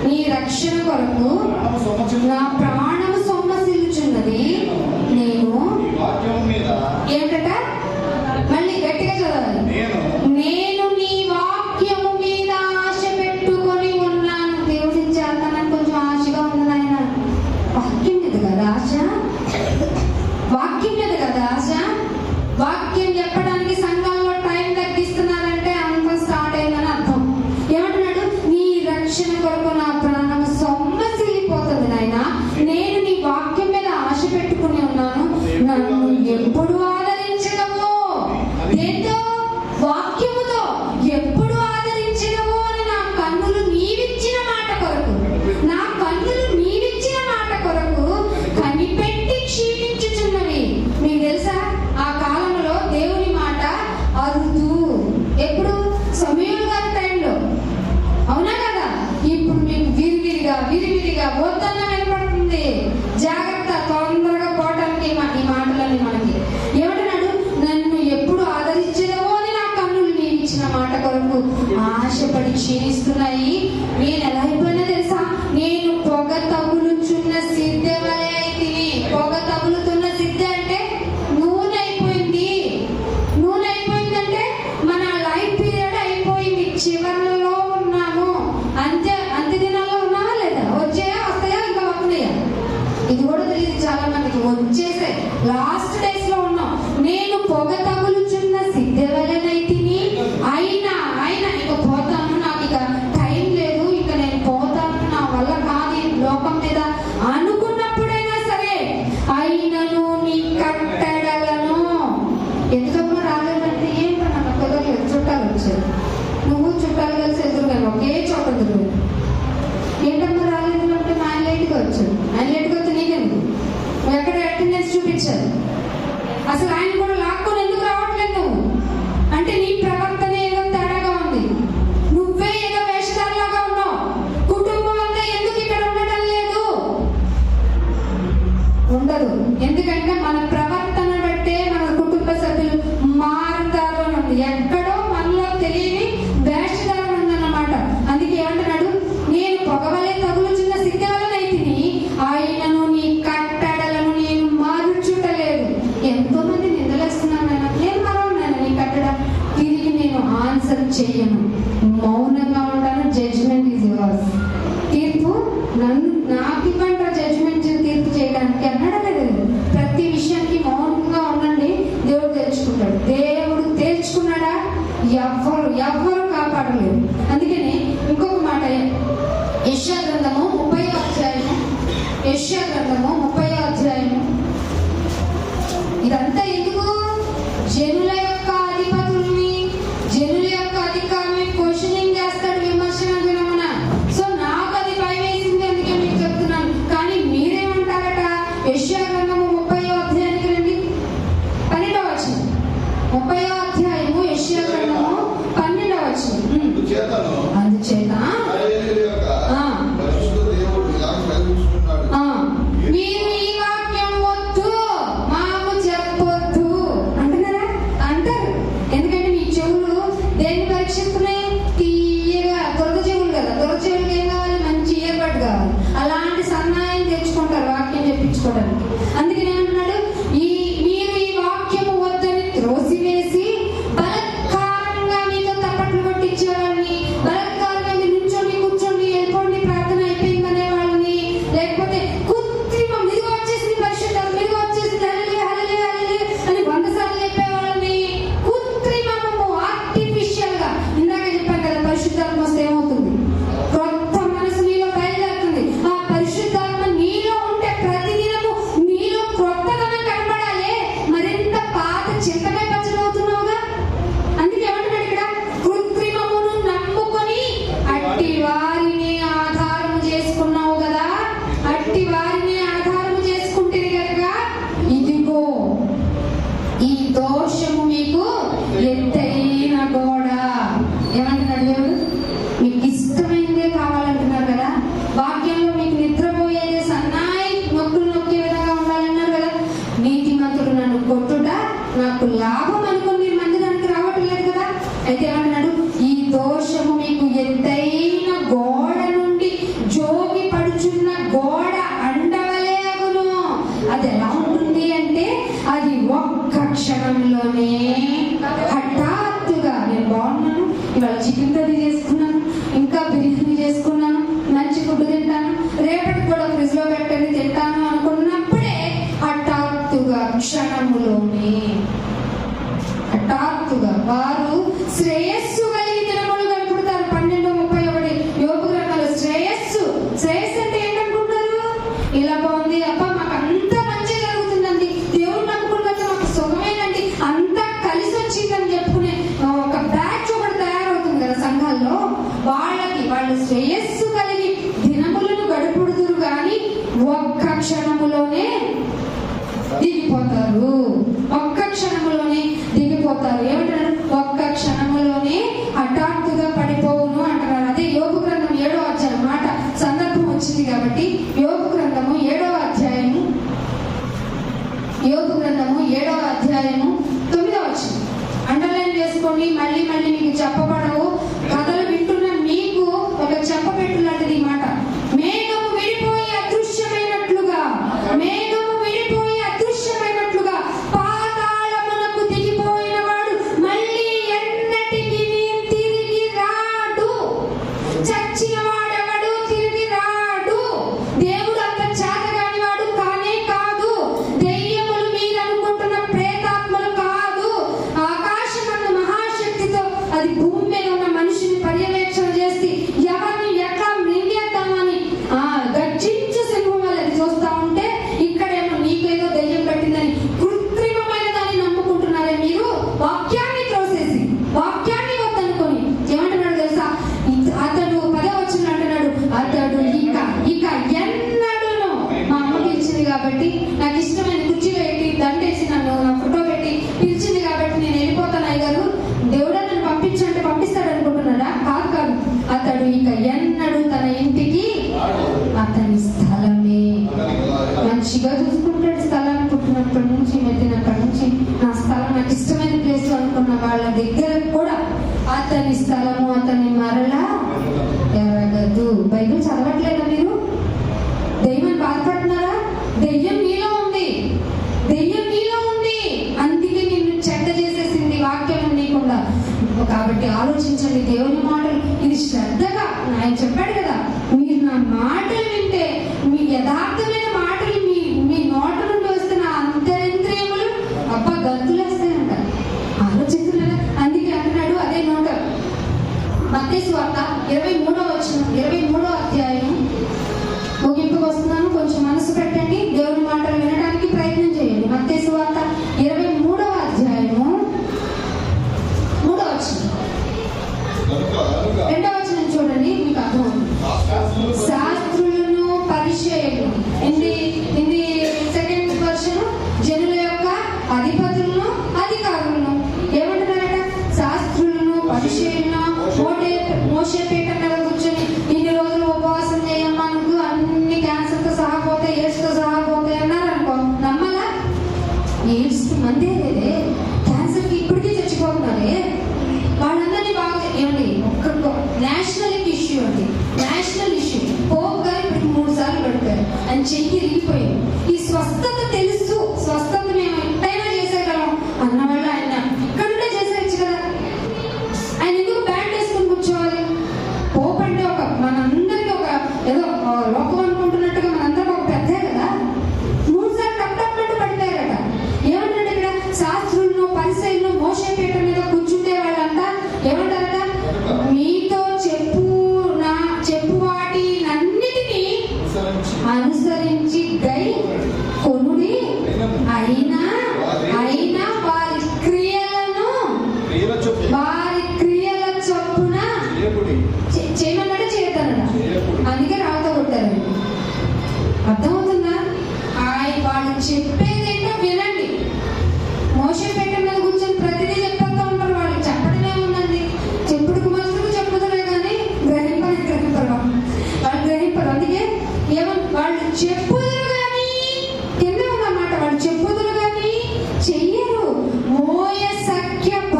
నీ రక్షణ కొరకు నా ప్రాణము సొమ్మసిల్లుచున్నది, నేను ఏంటట? మళ్ళీ గట్టిగా చదవాలి. నేను నీ వాక్యము మీద ఆశ పెట్టుకొని ఉన్నాను. దేవుడి చేతనని కొంచెం ఆశగా ఉంది నాయన. వాక్యం మీద కదా ఆశ, వాక్యం మీద కదా ఆశ. వాక్యం చెప్పడానికి సంఘంలో టైం తగ్గిస్తున్నారంటే అంత స్టార్ట్ అయిందని అర్థం. ఏమంటున్నాడు? నీ రక్షణ కొరకు నా ప్రాణం సొమ్మసిల్లిపోతుంది నాయన. నేను నీ వాక్యం మీద ఆశ పెట్టుకుని ఉన్నాను. నన్ను ఎప్పుడు ఆదరించడము? దేంతో? వాక్యముతో. ఎప్పుడు ఆదరించడము అని నా కన్నులు నీవిచ్చిన మాట కొరకు, నా కన్నులు నీవిచ్చిన మాట కొరకు కనిపెట్టి క్షీణించుచున్నవి. మీకు తెలుసా, ఆ కాలంలో దేవుని మాట అరుదు. ఎప్పుడు? సమూయేలు గారి టైంలో, అవునా కదా? ఇప్పుడు మీకు విరివిరిగా వద్దన్న వినపడుతుంది. జాగ్రత్త, తొందరగా పోవడానికి ఈ మాటలన్నీ మనకి. ఏమంటున్నాడు? నన్ను ఎప్పుడు ఆదరించడమో అని నా కన్నులు నేను ఇచ్చిన మాట కొరకు ఆశపడి క్షీణిస్తున్నాయి. నేను ఎలా అయిపోయినా తెలుసా? నేను పొగ తగులుచున్న సిద్ధ వలె అయితిని. పొగ తగులుతున్న సిద్ధ అంటే నూనె అయిపోయింది. నూనె అయిపోయిందంటే మన లైఫ్ పీరియడ్ అయిపోయింది, చివరిలో ఉన్నాము. అంత్య దినాల్లో ఉన్నామా లేదా? వస్తాయా ఇంకా వస్తున్నాయా? ఇది కూడా తెలియదు చాలా మందికి. వచ్చేసే లాస్ట్ డేస్ లో ఉన్నాం. నేను పొగ తగులుచున్న సిద్ధ వలెనైతిని, అయినా ఇక పోతాను, నాకు ఇక టైం లేదు, ఇక నేను పోతాను, నా వల్ల కాదు లోకం మీద అనుకున్నప్పుడైనా సరే, అయినను నీ కట్టడలను. ఎందుకమ్మా రాలేదంటే ఏం పని అన్న కుదరలేదు, చుట్టాలు వచ్చారు, నువ్వు చుట్టాలు కలిసి ఎదురుగాను ఒకే చోట ఎదురు. ఏంటమ్మా రాలేదు అంటే మా ఆయన లేట్గా వచ్చాడు. ఆయన లేట్గా వచ్చి నీకెందుకు? నువ్వు ఎక్కడ అటెండెన్స్ చూపించారు? అసలు ఆయన కూడా లాక్కొని ఎందుకు రావట్లేదు నువ్వు? అంటే నీ ప్రవర్తన ఏదో తేడాగా ఉంది, నువ్వే ఏదో వేషధారలాగా ఉన్నావు. కుటుంబం అంతా ఎందుకు ఇక్కడ ఉండటం లేదు? ఉండదు. ఎందుకంటే మన ప్రవర్తన బట్టే మన కుటుంబ సభ్యులు మారుతారు అని ఉంది. ఎక్కడో మనలో తెలియని వేషధారణ ఉందన్నమాట. అందుకే ఏమంటున్నాడు? నేను పొగవలే తగులుచున్న సిద్ధ వలనైతిని, నాకు ఇవ్వండి జడ్జిమెంట్ తీర్పు చేయడానికి అన్నాడు కదా. ప్రతి విషయానికి మౌనంగా ఉండండి, దేవుడు తేల్చుకుంటాడు. దేవుడు తేల్చుకున్నాడా? ఎవ్వరు కాపాడలేరు. అందుకని ఇంకొక మాట, యెషయా గ్రంథము 30వ అధ్యాయము, యెషయా గ్రంథము 30వ అధ్యాయము. ఇదంతా ఎందుకు? జనుల యొక్క అధిపతుల్ని, జనుల యొక్క అధికారుల్ని క్వశ్చనింగ్ చేస్తాడు విమర్శన దినమున. సో నాకు అది భయం వేసింది, అందుకే మీకు చెప్తున్నాను. కానీ మీరేమంటారట? యెషయా గ్రంథము 30వ అధ్యాయానికి రండి, 12వ వచనం. 30వ అధ్యాయము యెషయా గ్రంథము 12వ వచనం. అందుచేత మీరు ఈ వాక్యం వద్దు, మాకు చెప్పొద్దు అంటున్నారా? అంటారు. ఎందుకంటే మీ చెవులు దేన్ని పరీక్షిస్తున్నాయి? తీయగా దొరక చెవులు కదా. దొరక చెవులకి ఏం కావాలి? మంచి ఇయర్బడ్ కావాలి. అలాంటి సన్నాయం తెచ్చుకుంటారు వాక్యం చెప్పించుకోవడానికి. అందుకని ఏమంటున్నాడు? మీరు ఈ వాక్యము వద్దని త్రోసివేసి బలత్కారంగా మీతో తప్పట్లు కొట్టించేవాళ్ళని, బలత్కారంగా మీరు నుంచోండి, కూర్చోండి, వెళ్ళిపోండి, ప్రార్థన అయిపోయిందనే వాళ్ళని, లేకపోతే కృత్రిమం ఇదిగో వచ్చేసింది పరిశుద్ధం, ఇదిగో వచ్చేసింది హల్లెలూయా హల్లెలూయా హల్లెలూయా అని 100 సార్లు చెప్పేవాళ్ళని, కృత్రిమము ఆర్టిఫిషియల్ గా. ఇందాక చెప్పాను కదా, పరిశుద్ధాత్మ వస్తే ఏమవుతుంది? కొత్త మనసు నీలో బయలుదేరుతుంది. ఆ పరిశుద్ధాత్మ నీలో ఉంటే ప్రతిదినము నీలో క్రొత్తదనం కనబడాలి. మరింత పాత చింతకాయ పచ్చడి అవుతున్నావుగా. అందుకే ఏమంటున్నాడు ఇక్కడ? కృత్రిమమును నమ్ముకొని అట్టి వారిని ఆధారము చేసుకున్నావు కదా. అట్టి వారిని ఆధారము చేసుకుంటే కనుక ఇదిగో ఈ దోషము మీకు ఎత్తైన గోడ. ఏమంటున్నాడు దేవుడు? మీకు ఇష్టమైనదే కావాలంటున్నారు కదా. వాక్యంలో మీకు నిద్రపోయేదే సన్నాయి నొక్కులు నొక్కే విధంగా ఉండాలన్నారు కదా. నీతిమంతుడు నన్ను కొట్టుట నాకు లాభం అనుకుని మీరు మందిరానికి రావట్లేదు కదా. అయితే ఏమంటున్నాడు? ఈ దోషము మీకు ఎత్తైన గోడ నుండి జోగి పడుచున్న గోడ అండవలే అగును. అది ఎలా ఉంటుంది అంటే, అది ఒక్క క్షణంలోనే హఠాత్తుగా, నేను బాగున్నాను, ఇవాళ చికెన్ కర్రీ చేసుకున్నాను, ఇంకా బిర్యానీ చేసుకున్నాను, మంచి ఫుడ్ తింటాను, రేపటికి కూడా ఫ్రిడ్జ్ లో పెట్టని తింటాను అనుకున్నప్పుడే హఠాత్తుగా క్షణములోనే హఠాత్తుగా వారు శ్రేయస్సు కలిగి దినములు గడుపుతారు. 12:31 యోబు గ్రంథంలో శ్రేయస్సు అంటే ఏంటనుకుంటారు? ఇలా బాగుంది, అబ్బా మాకు అంత మంచి జరుగుతుందండి, దేవుడు నమ్ముకున్నట్టు మాకు సుఖమేనండి, అంతా కలిసి వచ్చిందని చెప్పుకునే ఒక బ్యాచ్ ఒకటి తయారవుతుంది కదా సంఘాల్లో. వాళ్ళు శ్రేయస్సు కలిగి దినములను గడుపుడుదురు కానీ ఒక్క క్షణములోనే దిగిపోతారు. ఒక్క క్షణములోనే దిగిపోతారు. ఏమంటారు? ఒక్క క్షణములోనే హఠాత్తుగా పడిపోవును అంటారు. అదే యోబు గ్రంథం 7వ అధ్యాయం మాట సందర్భం వచ్చింది కాబట్టి యోబు గ్రంథము 7వ అధ్యాయము, యోబు గ్రంథము 7వ అధ్యాయము 9వ వచనం. అండర్లైన్ చేసుకోండి, మళ్ళీ మీకు చెప్పబడవు. కథలు వింటున్న మీకు ఒక చెప్పబెట్టు లాంటిది ఈ మాట. మేఘము విడిపోయి అదృశ్యమైనట్లుగా, మేఘము విడిపోయి అదృశ్యమైనట్లుగా పాతాళమునకు దిగిపోయిన వాడు మళ్ళీ ఎన్నటికి తిరిగి రాడు. చచ్చిన వాడెవడు తిరిగి రాడు. దేవుడు అంత చేతగాని వాడు కానే కాదు. దెయ్యములు మీరు అనుకుంటున్న ప్రేతాత్మలు కాదు. ఆకాశమందు మహాశక్తితో అది భూమి మీద ఉన్న మనిషిని పర్యవేక్షణ చేసి ఎవరిని ఎట్లా మృంగేద్దామని గర్జించు సింహం వాళ్ళని చూస్తా ఉంటే, ఇక్కడేమో నీకేదో దెయ్యం పట్టిందని కృత్రిమమైన దాన్ని నమ్ముకుంటున్నారే మీరు. వాక్యాన్ని త్రోసేసి, వాక్యాన్ని వద్దనుకొని ఏమంటున్నాడు తెలుసా? అతడు 10వ వచనం అంటున్నాడు, అతడు ఇక ఎన్నడూను, మా అమ్మ పిలిచింది కాబట్టి, నాకు ఇష్టమైన కుర్చీలో పెట్టి దండేసి నన్ను నా ఫోటో పెట్టి పిలిచింది కాబట్టి నేను వెళ్ళిపోతాను అయ్యగారు, దేవుడా నన్ను పంపించంటే పంపిస్తాడు అనుకుంటున్నాడా? కాదు. అతడు ఇక ఎన్నడూ తన ఇంటికి, అతని స్థలమే మంచిగా చూసుకుంటాడు. స్థలాన్ని పుట్టినప్పటి నుంచి, మెట్టినప్పటి నుంచి నా స్థలం నాకు ఇష్టమైన ప్లేస్ అనుకున్న వాళ్ళ దగ్గర కూడా అతని స్థలము అతని మరలా ఎరగదు. బైబిల్ చదవట్లేదా మీరు? దెయ్యం బాధపడుతున్నారా? దెయ్యం మీలో ఉంది, దెయ్యం మీలో ఉంది. అందుకే నిన్ను చెడ్డ చేసేసింది వాక్యం నీకుండా. కాబట్టి ఆలోచించండి దేవుని మాటలు. ఇది శ్రద్ధగా ఆయన చెప్పాడు కదా, మీరు నా మాటలు వింటే ముందుకు వస్తున్నాను, కొంచెం మనసు పెట్టండి, దేవుని మాటలు వినడానికి ప్రయత్నం చేయండి. మత్తయి సువార్త 23వ అధ్యాయము 3వ వచనం, 2వ వచనం చూడండి, మీకు అర్థమవుతుంది. శాస్త్రులను పరిచయులు, ఇది సెకండ్ వర్షన్, జనుల యొక్క అధిపతులను అధికారులను ఏమంటున్నారట? శాస్త్రులను పరిచయులను మోషే పీఠ మీద కూర్చొని ఇన్ని రోజులు ఉపవాసం చేయమ్మా, నువ్వు అన్ని క్యాన్సర్తో సహా పోతాయి, ఎయిడ్స్తో సహా పోతాయి అన్నారు అనుకో, నమ్మలా? ఎయిడ్స్ మందే లేదే, క్యాన్సర్కి ఇప్పటికీ చచ్చిపోతున్నారే. వాళ్ళందరినీ బాగా ఏమండి, ఒక్క నేషనల్ ఇష్యూ అండి, నేషనల్ ఇష్యూ. పోప్ గారు ఇప్పటికి 3 సార్లు పెడతారు, అని చెయ్యి ఇరిగిపోయింది. ఈ స్వస్థత తెలుసు, స్వస్థత మేము ఎట్టయినా చేసేయగలం అన్నవాళ్ళు ఆయన ఇక్కడుండే చేసేయచ్చు కదా. ఆయన ఎందుకు బ్యాండ్ వేసుకొని కూర్చోవాలి? పోప్ అంటే ఒక మనందరికీ ఒక ఏదో లోకం అనుకుంటున్నట్టుగా మనందరికీ ఒక పెద్దే కదా. 3 సార్లు టప్టప్మంటూ పడిపోయారట. ఏమంటాడు ఇక్కడ? శాస్త్రులను పరిసయ్యులను మోషే పీఠ మీద కూర్చుంటే వాళ్ళంట ఏమంటారట? మీతో చెప్పు వాటినన్నిటినీ అనుసరించి గై కొనుడి, అయినా వారి క్రియల చొప్పున చేయమన్నాడు, చేయొద్దన్నాడు. అందుకే రాళ్ళతో కొట్టారు. అర్థమవుతుందా? వాళ్ళు చెప్పేదేంటో వినండి. మోషే పీఠ మీద కూర్చొని ప్రతిదీ చెప్పేస్తూ ఉంటారు. వాళ్ళు చెప్పడమే ఉందండి, చెప్పుడుకు మనుషులకు చెప్పుదలే కానీ గ్రహింపరు. వాళ్ళు గ్రహింపరు. అందుకే వాళ్ళు చెప్పుదురు కానీ, కింద ఉందన్నమాట, వాళ్ళు చెప్పుదురు కానీ చెయ్యరు. మోయ సఖ్యము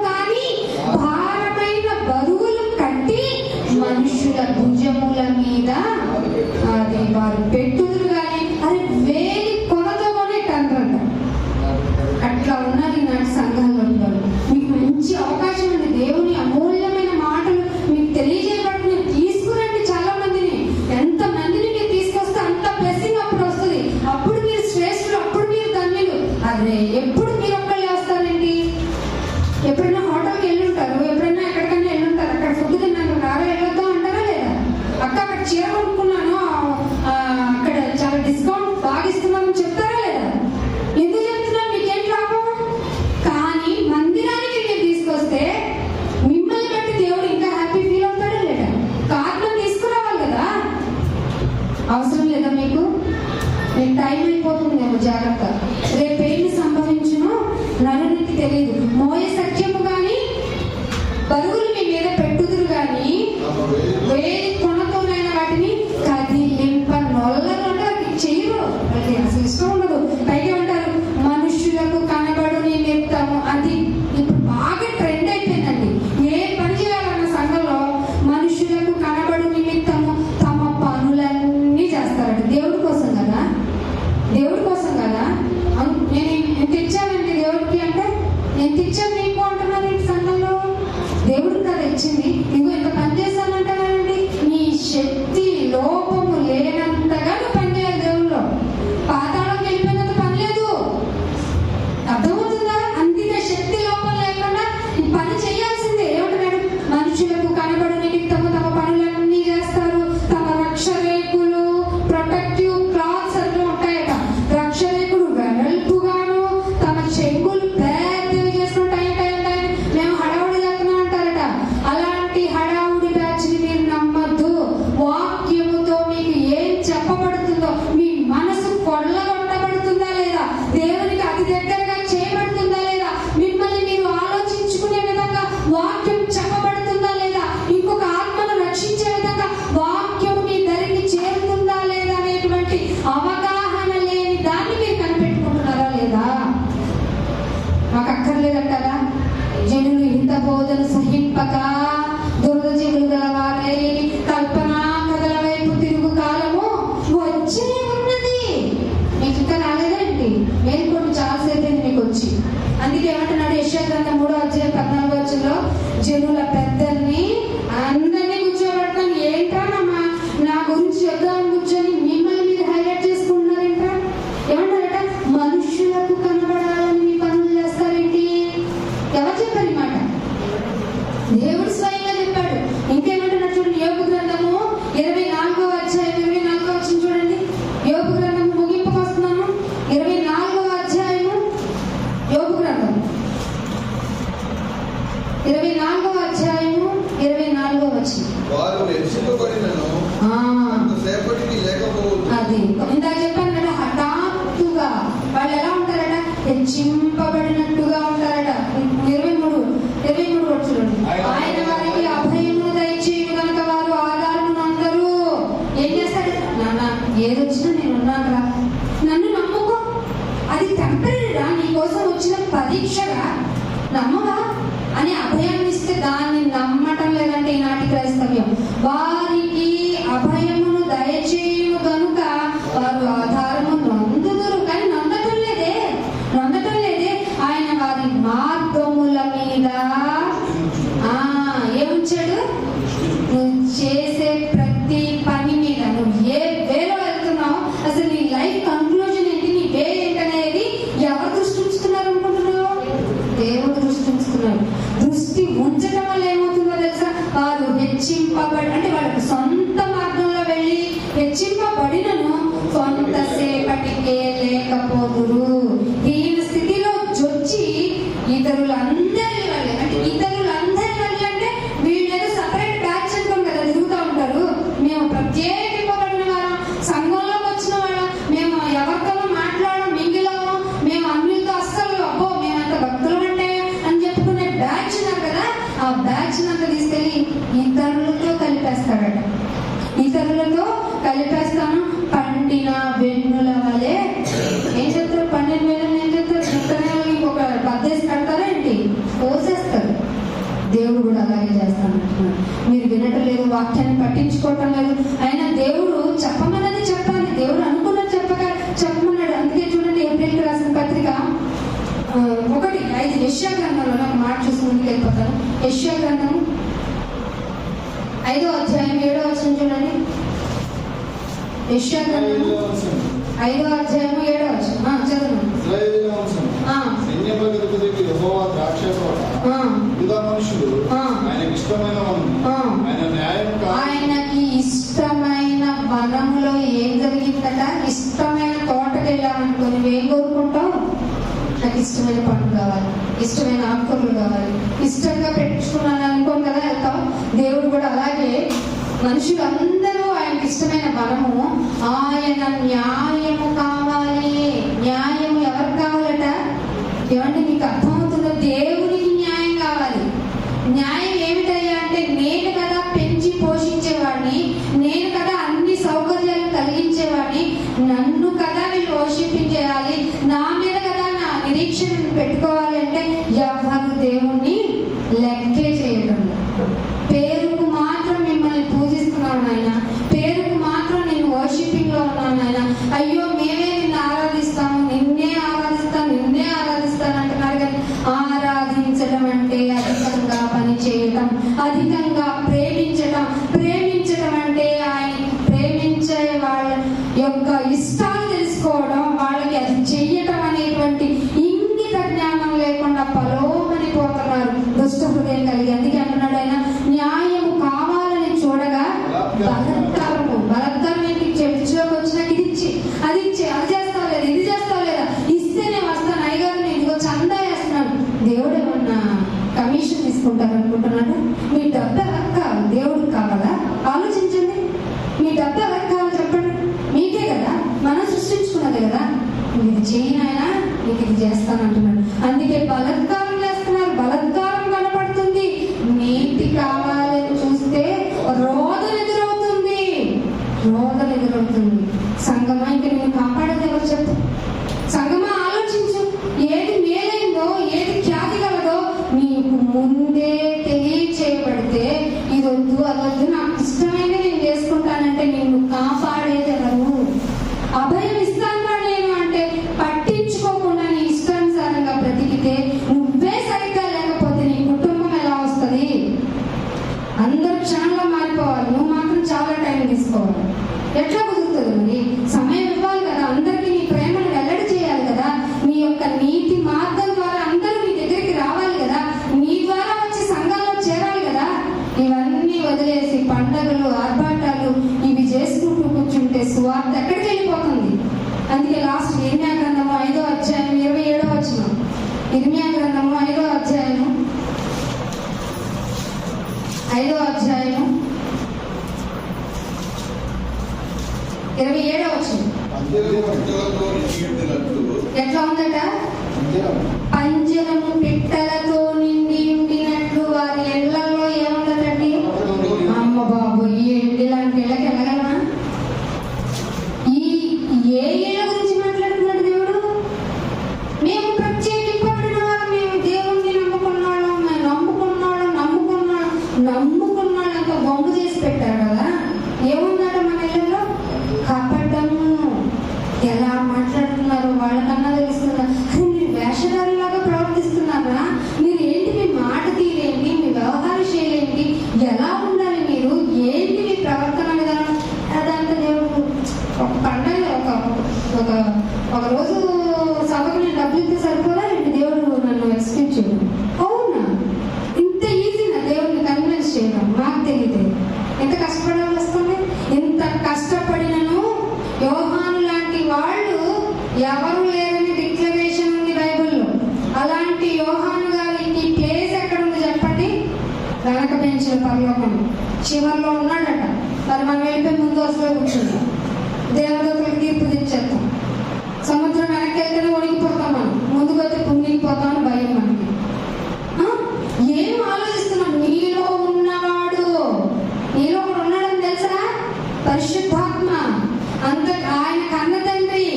కానీ భారమైన బరువులు కట్టి మనుషుల భుజముల మీద అది వారు పెట్టుదురు కానీ అది వేలి కొనతో కొనేటంటారంట. అట్లా ఉన్నారు ఈనాటి సంఘంలో. మీకు మంచి అవకాశం ఉంది, దేవుని అమూల్యమైన మాటలు మీకు తెలియజేయబడుతున్నాయి. తీసుకురండి చాలా మందిని, ఎంత మందిని మీరు తీసుకొస్తే అంత బ్లెస్సింగ్ అప్పుడు వస్తుంది. అప్పుడు మీరు శ్రేష్ఠులు, అప్పుడు మీరు ధన్యులు. అదే ఎప్పుడు మీరు ఒక్కళ్ళే వస్తారండి? ఎప్పుడైనా హోటల్కి వెళ్ళి ఉంటారు, ఎప్పుడైనా ఎక్కడికైనా వెళ్ళి ఉంటారు, అక్కడ ఫుడ్ తిన్నాను, రాగా వెళ్ళొద్దాం అంటారా లేదా? అక్క అక్కడ చీర కొనుక్కున్నాను, అక్కడ చాలా డిస్కౌంట్ బాగా ఇస్తున్నామని చెప్తారా లేదా? ఎందుకు చెప్తున్నారు? మీకేం లాభం? కానీ మందిరానికి మీరు తీసుకొస్తే మిమ్మల్ని బట్టి దేవుడు ఇంకా హ్యాపీ ఫీల్ అవుతాడా లేదా? కారణం తీసుకురావాలి కదా. అవసరం లేదా మీకు? మీకు టైం అయిపోతుందేమో, జాగ్రత్త. రేపు ఏంటి సంభవించునో నరునికి తెలియదు. మోయ సఖ్యము కానీ బరువులు మీ మీద పెట్టుదురు కానీ వేలి కొనతోనైన వాటిని కదిలింప నొల్లలు అంటే చెయ్యరు, వాళ్ళకి అసలు ఇష్టం ఉండదు. పైగా ఉంటారు మనుషులకు కనబడు నిమిత్తము. అది ఇప్పుడు బాగా ట్రెండ్ అయిపోయిందండి. ఏ పని చేయాలన్న సంఘంలో మనుషులకు కనబడు నిమిత్తము తమ పనులన్నీ చేస్తారంట. దేవుడి కోసం కదా. దేవుడి ఏదొచ్చినా నేను ఉన్నాను రా, నన్ను నమ్ముకో, అది టెంపరీరా, నీ కోసం వచ్చిన పరీక్షగా, నమ్మవా అని అభయాన్ని ఇస్తే దాన్ని నమ్మటం లేదంటే ఈనాటి క్రైస్తవ్యం. వారికి అభయమును దయచేయును కనుక వారు ఆధారము నొందుదురు, కానీ నొందటం లేదే. ఆయన వారి మార్గముల మీద ఏముంచాడు? నువ్వు చేసే ప్రతి పని మీద, నువ్వు ఏ వేలో వెళ్తున్నావు, అసలు నీ లైఫ్ కన్క్లూజన్ ఏంటి, నీ వే ఏంటనేది ఎవరు దృష్టి ఉంచుతున్నారు అనుకుంటున్నావు? దేవుడు దృష్టి ఉంచుతున్నాడు. దృష్టి ఉంచడం వల్ల ఏమవుతుందో తెలుసా? వారు అంటే వాళ్ళకి సొంత మార్గంలో వెళ్ళి హెచ్చింపబడినను కొంతసేపటికే లేకపోదురు. దీని స్థితిలో జొచ్చి ఇతరులందరి వల్ల, అంటే ఇతరులందరి వల్ల అంటే వీళ్ళేదో సపరేట్ బ్యాచ్ అంటాం కదా, తిరుగుతూ ఉంటారు. మేము ప్రత్యేకింపబడిన వారం, సంఘంలోకి వచ్చిన వాళ్ళం, మేము ఎవరితో మాట్లాడడం మింగిలము, మేము అన్నితో అస్సలు అబ్బో మేమంత భక్తులు అంటే అని చెప్పుకునే బ్యాచ్ ఉన్నారు కదా, ఆ బ్యాచ్ అంతా తీసుకెళ్ళి ఇతరులతో కలిపేస్తాడట. ఇతరులతో కలిపేస్తాను, పండిన వెన్నుల వలె. ఏం చెప్తారు? పండిన వెన్నులు ఏం చెప్తారు? చుట్టనే ఇంకొక బద్దేసి కడతారా ఏంటి? పోసేస్తారు. దేవుడు కూడా అలాగే చేస్తానంటున్నాడు. మీరు వినటం లేదు, వాక్యాన్ని పట్టించుకోవటం లేదు. అయినా దేవుడు చెప్పమన్నది చెప్పాలి, దేవుడు అనుకున్నది చెప్పమన్నాడు. అందుకే చూడండి, ఏప్రిల్కి రాసిన పత్రిక 1:5 యెషయా గ్రంథంలో ఒక మాట చూసి ముందుకు వెళ్ళిపోతాను. యెషయా గ్రంథం 5వ అధ్యాయం 7వ వచనం చూడండి. యెషయా గ్రంథం 5వ అధ్యాయం 7వ వచనం చదువు. ఆయనకి ఇష్టమైన వనములో ఏం జరిగిందట? ఇష్టమైన తోటకి వెళ్ళామనుకో, నువ్వేం కోరుకుంటావు? నాకు ఇష్టమైన పండు కావాలి, ఇష్టమైన ఆకుకూరలు కావాలి, ఇష్టంగా పెట్టుకున్నాను అనుకోని కదా వెళ్తాం. దేవుడు కూడా అలాగే, మనుషులందరూ ఆయనకి ఇష్టమైన వనము, ఆయన న్యాయము కావాలి. న్యాయము ఎవరికి కావాలట? ఏమంటే మీకు అర్థమవుతుందో? దేవునికి న్యాయం కావాలి. న్యాయం ఏమిటయ్యా అంటే, నేను కదా పెంచి పోషించేవాడిని, నేను కదా అన్ని సౌకర్యాలు కలిగించేవాడిని, నన్ను కదా వీళ్ళు పోషించేయాలి, నా మీద కదా నా నిరీక్షణను పెట్టుకోవాలి అంటే ఎవరు దేవుణ్ణి లెక్కే చేయడం. పేరుకు మాత్రం మిమ్మల్ని పూజిస్తున్నాను ఆయన, పేరుకు మాత్రం నేను వర్షిపింగ్ లో ఉన్నాను ఆయన, అయ్యో మేమే నిన్ను ఆరాధిస్తాము, నిన్నే ఆరాధిస్తాను అంటున్నారు. కానీ ఆరాధించడం అంటే అధికంగా పని చేయటం, అధికంగా ప్రేమించటం అంటే ఆయన ప్రేమించే వాళ్ళ యొక్క ఇష్టాలు తెలుసుకోవడం, వాళ్ళకి అది చెయ్యటం అనేటువంటి ఇంగిత జ్ఞానం లేకుండా పలోమని పోతున్నారు దుష్ట హృదయం కలిగి. అందుకే అంటున్నాడు ఆయన, న్యాయము కావాలని చూడగా బలత్కారం ఏంటి? చర్చిలోకి వచ్చినాక ఇది ఇచ్చి అది చేస్తావు లేదా, ఇది చేస్తావు లేదా, ఇస్తే నేను వస్తాను, అయ్యగారు నేను ఇదిగో చందా వేస్తున్నాను. దేవుడు ఏమన్నా కమిషన్ తీసుకుంటారు అనుకుంటున్నాడు? మీ డబ్బు ఎవరికి కావాలి? దేవుడికి కావాలా? ఆలోచించండి. మీ డబ్బు ఎవరికి కావాలి చెప్పండి? మీకే కదా, మనం సృష్టించుకున్నది కదా. ఇది చేయనైనా నీకు ఇది చేస్తానంటున్నాడు. అందుకే బలత్కారం చేస్తున్నారు, బలత్కారం కనపడుతుంది. నీతి కావాలని చూస్తే రోదన ఎదురవుతుంది. సంగమా, ఇంక నేను కాపాడేది ఎవరు చెప్పు? సంగమా ఆలోచించు. ఏది మేలైందో, ఏది ఖ్యాతి కలదో నీకు ముందే తెలియచేయబడితే, ఇది వద్దు అదొద్దు, నాకు ఇష్టమైనది నేను చేసుకుంటానంటే నిన్ను కాపాడేది ఎవరు? అభయం ఇస్తాను నేను అంటే పట్టించుకోకుండా నీ ఇష్టానుసారంగా బ్రతికితే, నువ్వే సరిగ్గా లేకపోతే నీ కుటుంబం ఎలా వస్తుంది? అందరూ క్షణంలో మారిపోవాలి, నువ్వు మాత్రం చాలా టైం తీసుకోవాలి. ఎట్లా కుదురుతుంది? మరి సమయం ఇవ్వాలి కదా, అందరికీ నీ ప్రేమను వెల్లడి చేయాలి కదా, నీ యొక్క నీతి మార్గం ద్వారా అందరూ నీ దగ్గరికి రావాలి కదా, నీ ద్వారా వచ్చి సంఘంలో చేరాలి కదా. ఇవన్నీ వదిలేసి పండగలు, ఆర్భాటాలు ఇవి చేసుకుంటూ కూర్చుంటే సువార్త ఎక్కడికి వెళ్ళిపోతుంది? అందుకే లాస్ట్ ఇర్మియా గ్రంథము 5వ అధ్యాయం 27వ వచనం. ఇర్మియా గ్రంథము 5వ అధ్యాయం 27వ వచనం. ఎట్లా ఉందట? పంజరము పిట్టలతో నిండి ఉండినట్లు వారి ఇళ్లలో ఏముందటండి? అమ్మ బాబు, ఈ ఇళ్ళకి వెళ్ళగలమా? ఒక రోజు సభకు నేను డబ్బులు ఇస్తే సరిపోదా ఏంటి దేవుడు నన్ను ఎక్స్క్యూజ్ చేయడం? అవునా, ఇంత ఈజీనా దేవుడిని కన్విన్స్ చేయడం? మాకు తెలియదు ఎంత కష్టపడాలి వస్తుంది. ఇంత కష్టపడినను యోహాను లాంటి వాళ్ళు ఎవరు లేరని డిక్లరేషన్ ఉంది బైబిల్లో. అలాంటి యోహాను గారికి ప్లేస్ ఎక్కడ ఉంది చెప్పండి? వెనక బెంచ్లో పరలోకం చివరిలో ఉన్నాడట. మరి మనం వెళ్ళిపోయి ముందు వరుసలో కూర్చుంటాం, దేవదూతలకు తీర్పు తెచ్చేస్తాం. సముద్రం వెనక్కి వెళ్తేనే వణికిపోతాం, మనం ముందుకు అయితే పుంగిపోతామని భయం మనకి. ఏం ఆలోచిస్తున్నాం? నీలో ఉన్నవాడు, నీలో ఒకడు ఉన్నాడని తెలుసా? పరిశుద్ధాత్మ. అంత ఆయన కన్న తండ్రి,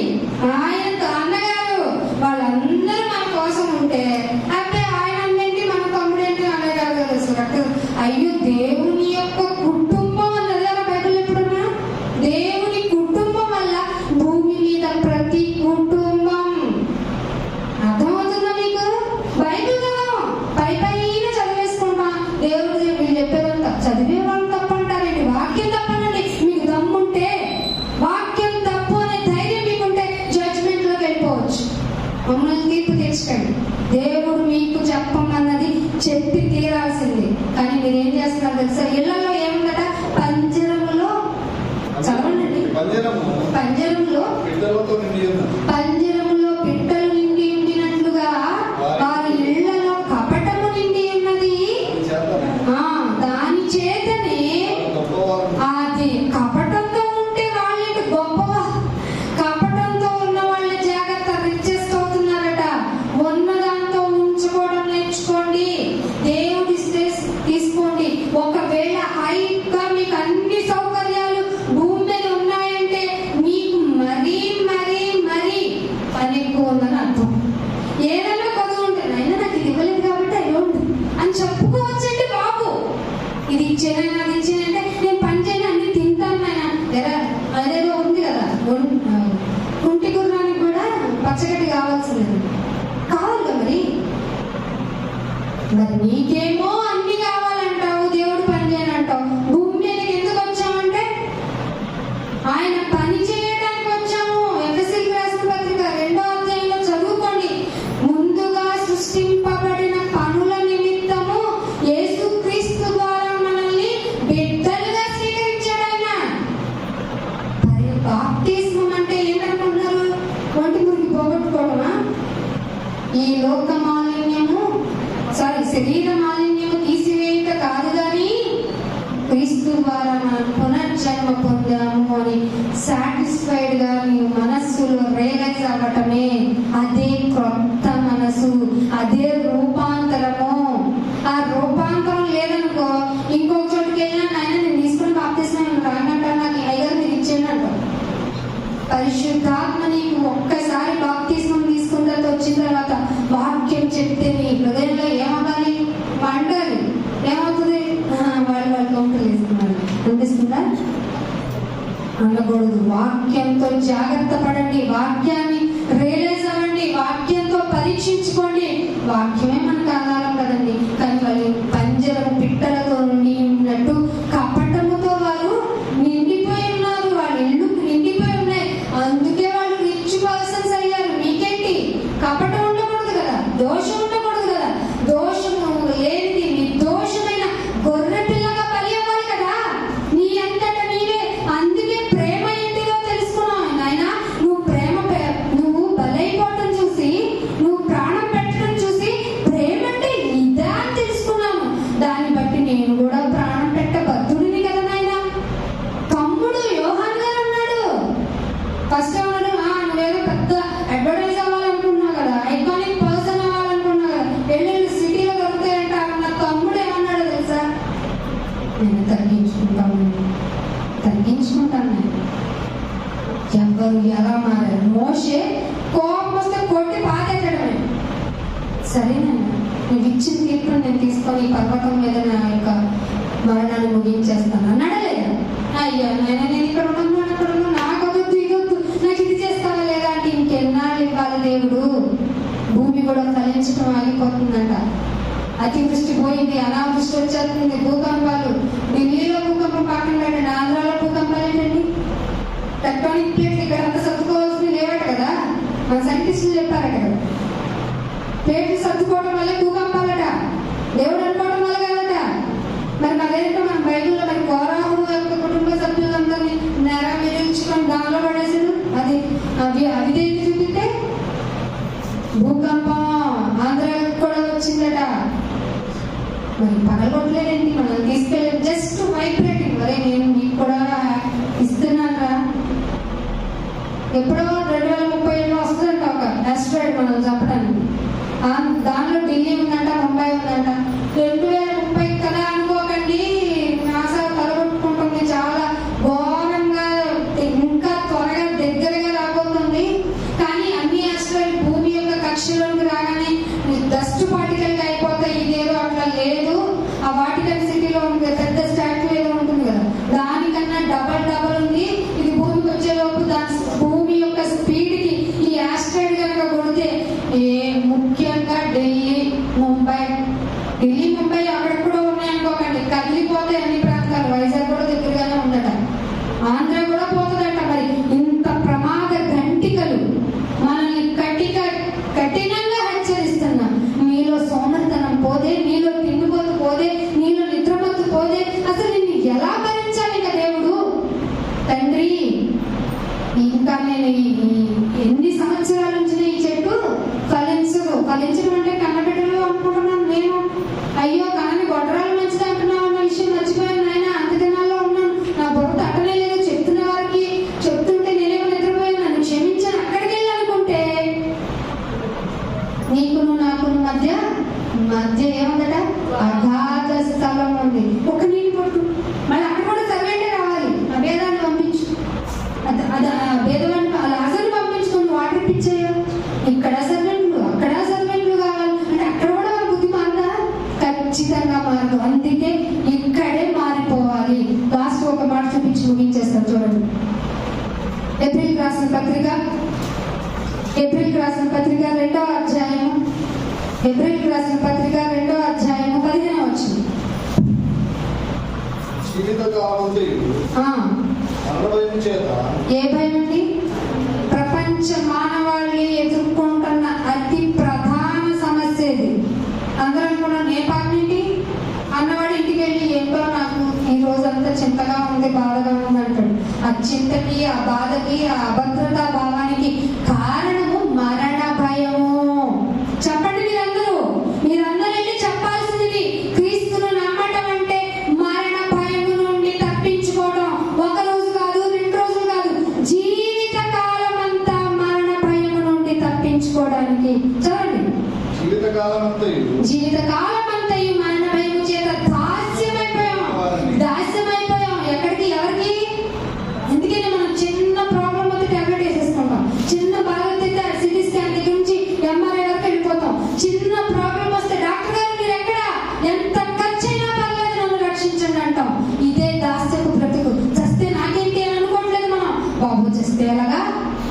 ఆయన అన్నగారు, వాళ్ళందరూ మన కోసం ఉంటే అబ్బే ఆయన అన్నేంటి మన తమ్ముడు ఏంటి అన్నగారు అసలు. అయ్యో, దేవుని యొక్క కుటుంబం అన్నది బైబిల్ ఎప్పుడున్నా? దేవుని కుటుంబం వల్ల భూమి మీద ప్రతి కుటుంబం. అర్థమవుతుందా మీకు? బైబిల్ కదా పై పైన చదివేసుకుంటా దేవుడు వీళ్ళు చెప్పేదంతా చదివే వాళ్ళు తప్పంటారండి. వాక్యం తప్పనండి. మీకు దమ్ముంటే వాక్యం తప్పు అనే ధైర్యం మీకుంటే జడ్జిమెంట్ లోకి వెళ్ళిపోవచ్చు. మమ్మల్ని తీర్పు తెచ్చుకోండి. దేవుడు మీకు చెప్పమన్నది చెప్పి తీరాల్సింది. కానీ మీరేం చేస్తున్నారు తెలుసా? ఇళ్లలో ఏముందట? పంజరంలో చదవండి. పంజరంలో పిట్టలు నిండి ఉండినట్లుగా వారి ఇళ్లలో కపటము నిండి ఉన్నది. దాని చేతనే అది కపటంతో ఉంటే వాళ్ళకి గొప్పవా? కపటంతో ఉన్న వాళ్ళ జాగ్రత్త రిచెస్ట్ అవుతున్నారట. ఉన్నదాంతో ఉంచుకోవడం నేర్చుకోండి. దేవుడిస్తే తీసుకోండి. ఒకవేళ హైగా మీకు అన్ని సౌకర్యాలు భూమి మీద ఉన్నాయంటే మీకు మరీ మరీ మరీ పని ఎక్కువ ఉందని అర్థం. ఏదైనా కొద్దిగా ఉంటే అయినా నాకు ఇది ఇవ్వలేదు కాబట్టి అయ్యోండి అని చెప్పుకోవచ్చండి. బాబు ఇది ఇచ్చేనైనా అది ఇచ్చేనంటే నేను పని చేయను అన్ని తింటాను నాయన. అదేదో ఉంది కదా, కుంటి గుర్రానికి కూడా పచ్చగడ్డి కావాల్సింది కావాలి కదా. మరి నీకేమో అన్ని కావాలంటావు, దేవుడు పని చేయనంటావు. భూమి మీదకి ఎందుకు వచ్చామంటే ఆయన పని చేయడానికి వచ్చాము. ఎఫెసీయులకు రాసిన పత్రిక 2వ అధ్యాయంలో చదువుకోండి. ముందుగా సృష్టింపబడిన పనుల నిమిత్తము యేసుక్రీస్తు ద్వారా మనల్ని బిడ్డలుగా స్వీకరించాడు ఆయన. బాప్తిస్మం అంటే ఏంటనుకుంటున్నారు? ఒంటి మురికి పోగొట్టుకోవడమా? ఈ లోక మాలిన్యము శరీర మాలిన్యము తీసివేయట కాదు కానీ క్రీస్తు ద్వారా మనం పునర్జన్మ పొందాము అని సాటిస్ఫైడ్ గా మీ మనస్సులో రియలైజ్ అవ్వటమే అదే క్రొత్త మనసు, అదే రూపాంతరము. ఆ రూపాంతరం లేదనుకో ఇంకొక చోటుకి వెళ్ళినా ఆయన నేను తీసుకుని బాప్తిస్మం రానంటాను, నాకు అయ్యారు మీరు ఇచ్చేయండి అంటారు. పరిశుద్ధాత్మ నీకు ఒక్కసారి బాప్తిస్మం తీసుకున్న తర్వాత వచ్చిన తర్వాత వాక్యం చెప్తే నీ హృదయంలో ఏమవ్వాలి? మండాలి. ఏమవుతుంది? వాళ్ళు కౌంటర్ వేసుకున్నారు అనిపిస్తుందా? అనకూడదు. వాక్యంతో జాగ్రత్త పడండి. వాక్యాన్ని రియలైజ్ అవ్వండి. వాక్యంతో పరీక్షించుకోండి. వాక్యమే మనకు ఆధారం కదండి. కానీ వాళ్ళు పంజరం పిట్టలతో నిండి ఉన్నట్టు కపటముతో వారు నిండిపోయి ఉన్నారు. వాళ్ళ ఇళ్ళు నిండిపోయి ఉన్నాయి. అందుకే వాళ్ళు రిచ్ పర్సన్స్ అయ్యారు. మీకేంటి? కపటం ఉండకూడదు కదా, దోషం ఉండకూడదు కదా. దోషము లేనిది నిర్దోషమైన గొర్రె పిల్లగా బలి అవ్వాలి కదా నీ అంతట నీవే. అందుకే ప్రేమ ఏంటిదో తెలుసుకున్నావు నాయన. నువ్వు బలైపోవటం చూసి, నువ్వు ప్రాణం పెట్టడం చూసి ప్రేమ అంటే ఇదా అని తెలుసుకున్నాను. దాన్ని బట్టి నేను కూడా ప్రాణం పెట్ట బద్ధుడిని కదా నాయన. తమ్ముడు యోహాన్ గారు అన్నాడు. ఫస్ట్ అన్నాడు, నువ్వేదో పెద్ద అడ్వర్టైజ్ అవ్వాలనుకున్నావు కదా, ఐకానిక్ పర్సన్ అవ్వాలనుకున్నావు కదా, వెళ్ళి సిటీలో దొరుకుతాయంట. నా తమ్ముడు ఏమన్నాడు తెలుసా? నేను తగ్గించుకుంటాను. ఎవరు ఎలా మారారు? మోషే కోపం వస్తే కొట్టి పాతేటడమే. సరేనా, నువ్వు ఇచ్చిన తీర్పును నేను తీసుకొని పర్వతం మీద నా యొక్క మరణాన్ని ముగించేస్తాను అన్నాడా లేదా? అయ్యా నాయన నేను ఇక్కడ ఉన్నాను, అక్కడ ఉన్నాను, నాకు వద్దు ఇదొద్దు, నాకు ఇది చేస్తావా లేదా అంటే ఇంకెన్నాళ్ళు ఇవ్వాలి దేవుడు? భూమి కూడా ఫలించడం ఆగిపోతుందంట. అతివృష్టి పోయింది, అనావృష్టి వచ్చేస్తుంది, భూకంపాలు. ఢిల్లీలో భూకంపం పక్కన పెట్టండి, ఆంధ్రాలో భూకంపాలు ఏంటండి? టెక్టానిక్ ప్లేట్లు ఇక్కడ అంతా సర్దుకోవాల్సింది లేవట కదా. మరి పగలగొట్టలేదేంటి? మనం తీసుకెళ్ళి జస్ట్ వైబ్రేటింగ్, మరి నేను మీకు కూడా ఇస్తున్నారా? ఎప్పుడో 2037 వస్తుందంట ఒక ఆస్ట్రాయిడ్ మనం చెప్పడానికి. దానిలో ఢిల్లీ ఉందంట, ముంబై ఉందంట. 2030 కదా అనుకోకండి, నాసా తలగొట్టుకుంటుంది, చాలా ఘోరంగా ఇంకా త్వరగా దగ్గరగా రాబోతుంది. కానీ అన్ని ఆస్ట్రాయిడ్ భూమి యొక్క కక్షలోకి రాగానే డస్ట్ పార్టికల్ అయిపోతాయి. ఇదేదో అట్లా లేదు. ఆ వాటికన్ సిటీలో ఉండే పెద్ద స్టాట్యూ ఏదో ఉంటుంది కదా, దానికన్నా డబల్ ఉంది. ఇది భూమికి వచ్చేలోపు దాని భూమి యొక్క స్పీడ్ కి ఈ ఆస్ట్రాయిడ్ కనుక కొడితే ముఖ్యంగా ఢిల్లీ ముంబై అక్కడెక్కడో ఉన్నాయనుకోకండి, కదిలిపోతే అన్ని ప్రాంతాలు. వైజాగ్ కూడా దగ్గరగానే ఉందట, ఆంధ్ర కూడా పోతుందట. మరి ఇంత ప్రమాద గంటికలు మనల్ని కఠినంగా హెచ్చరిస్తున్నా. నీలో సోమరితనం పోదే, నీలో తిండిపోతు పోదే, నీలో నిద్రమత్తు పోదే, అసలు నిన్ను ఎలా భరించాలి ఇక దేవుడు? తండ్రి, ఇంకా నేను ఎన్ని సంవత్సరాల నుంచి ఈ చెట్టు ఫలించడం అంటే కన్నబిడ్డలు అనుకుంటున్నాను నేను. అయ్యో కానీ గొడ్రాలు మంచిది అంటున్నావు అన్న విషయం మర్చిపోయాను నాయన. అంత దినాల్లో ఉన్నాను, నా బొట్టు తట్టనే లేదు. చెప్తున్న వారికి చెప్తుంటే నేనేమో నిద్రపోయాను, నన్ను క్షమించాను. అక్కడికి వెళ్ళి అనుకుంటే నీకును నాకును మధ్య ఏముందట? అగాధ స్థలం ఉంది. ఒక నీటి పొట్టు. మళ్ళీ అక్కడ కూడా సర్వెంటే రావాలి. ఆ భేదాన్ని పంపించు, భేదవాన్ని లాజర్ని పంపించుకుని వాటర్ ఇప్పించేయో. ఇక్కడ సర్వెంట్లు, అక్కడ సర్వెంట్లు కావాలి అంటే అక్కడ కూడా మన బుద్ధి మారదా? ఖచ్చితంగా మారదు. అందుకే ఇక్కడే మారిపోవాలి. లాస్ట్ ఒక మాట చూపించి ముగించేస్తాం చూడండి. ఏప్రిల్ రాసిన పత్రిక 2వ అధ్యాయం, ఏప్రిల్ రాసిన పత్రిక 2వ అధ్యాయం 15వ వచనం. ఏ భయం అండి? ప్రపంచ మానవాళి ఎదుర్కొంటున్న అతి ప్రధాన సమస్య ఇది. అందరం కూడా నేపాటి అన్నవాడు ఇంటికి వెళ్ళి ఏంటో నాకు ఈ రోజంతా చింతగా ఉంది, బాధగా ఉంది అంటాడు. ఆ చింతకి, ఆ బాధకి, ఆ అభద్రతా భావానికి కారణము మరణ భయము. చెప్పండి మీరందరూ వెళ్ళి చెప్పాల్సింది. క్రీస్తును నమ్మటం అంటే మరణ భయము నుండి తప్పించుకోవడం. ఒక రోజు కాదు, 2 రోజులు కాదు, జీవిత కాలం అంతా మరణ భయము నుండి తప్పించుకోవడానికి. చదవండి. జీవిత కాలం అంతయు మరణ భయము చేత దాస్యమైపోయాం. ఎక్కడికి? ఎవరికి? ఎందుకని మనం చిన్న ప్రాబ్లం వస్తే టాబ్లెట్ వేసేసుకుంటాం. చిన్న బాధ వస్తే సిటీ స్కాన్ దగ్గర నుంచి ఎంఆర్ఐ వరకు వెళ్ళిపోతాం. చిన్న ప్రాబ్లం వస్తే డాక్టర్ గారు మీరు ఎక్కడ, ఎంత ఖర్చు అయినా పర్లేదు, నన్ను రక్షించండి అంటాం. ఇదే దాస్యపు బ్రతుకు. చస్తే నాకేంటి అని అనుకోవట్లేదు మనం, బాబు చేస్తే ఎలాగా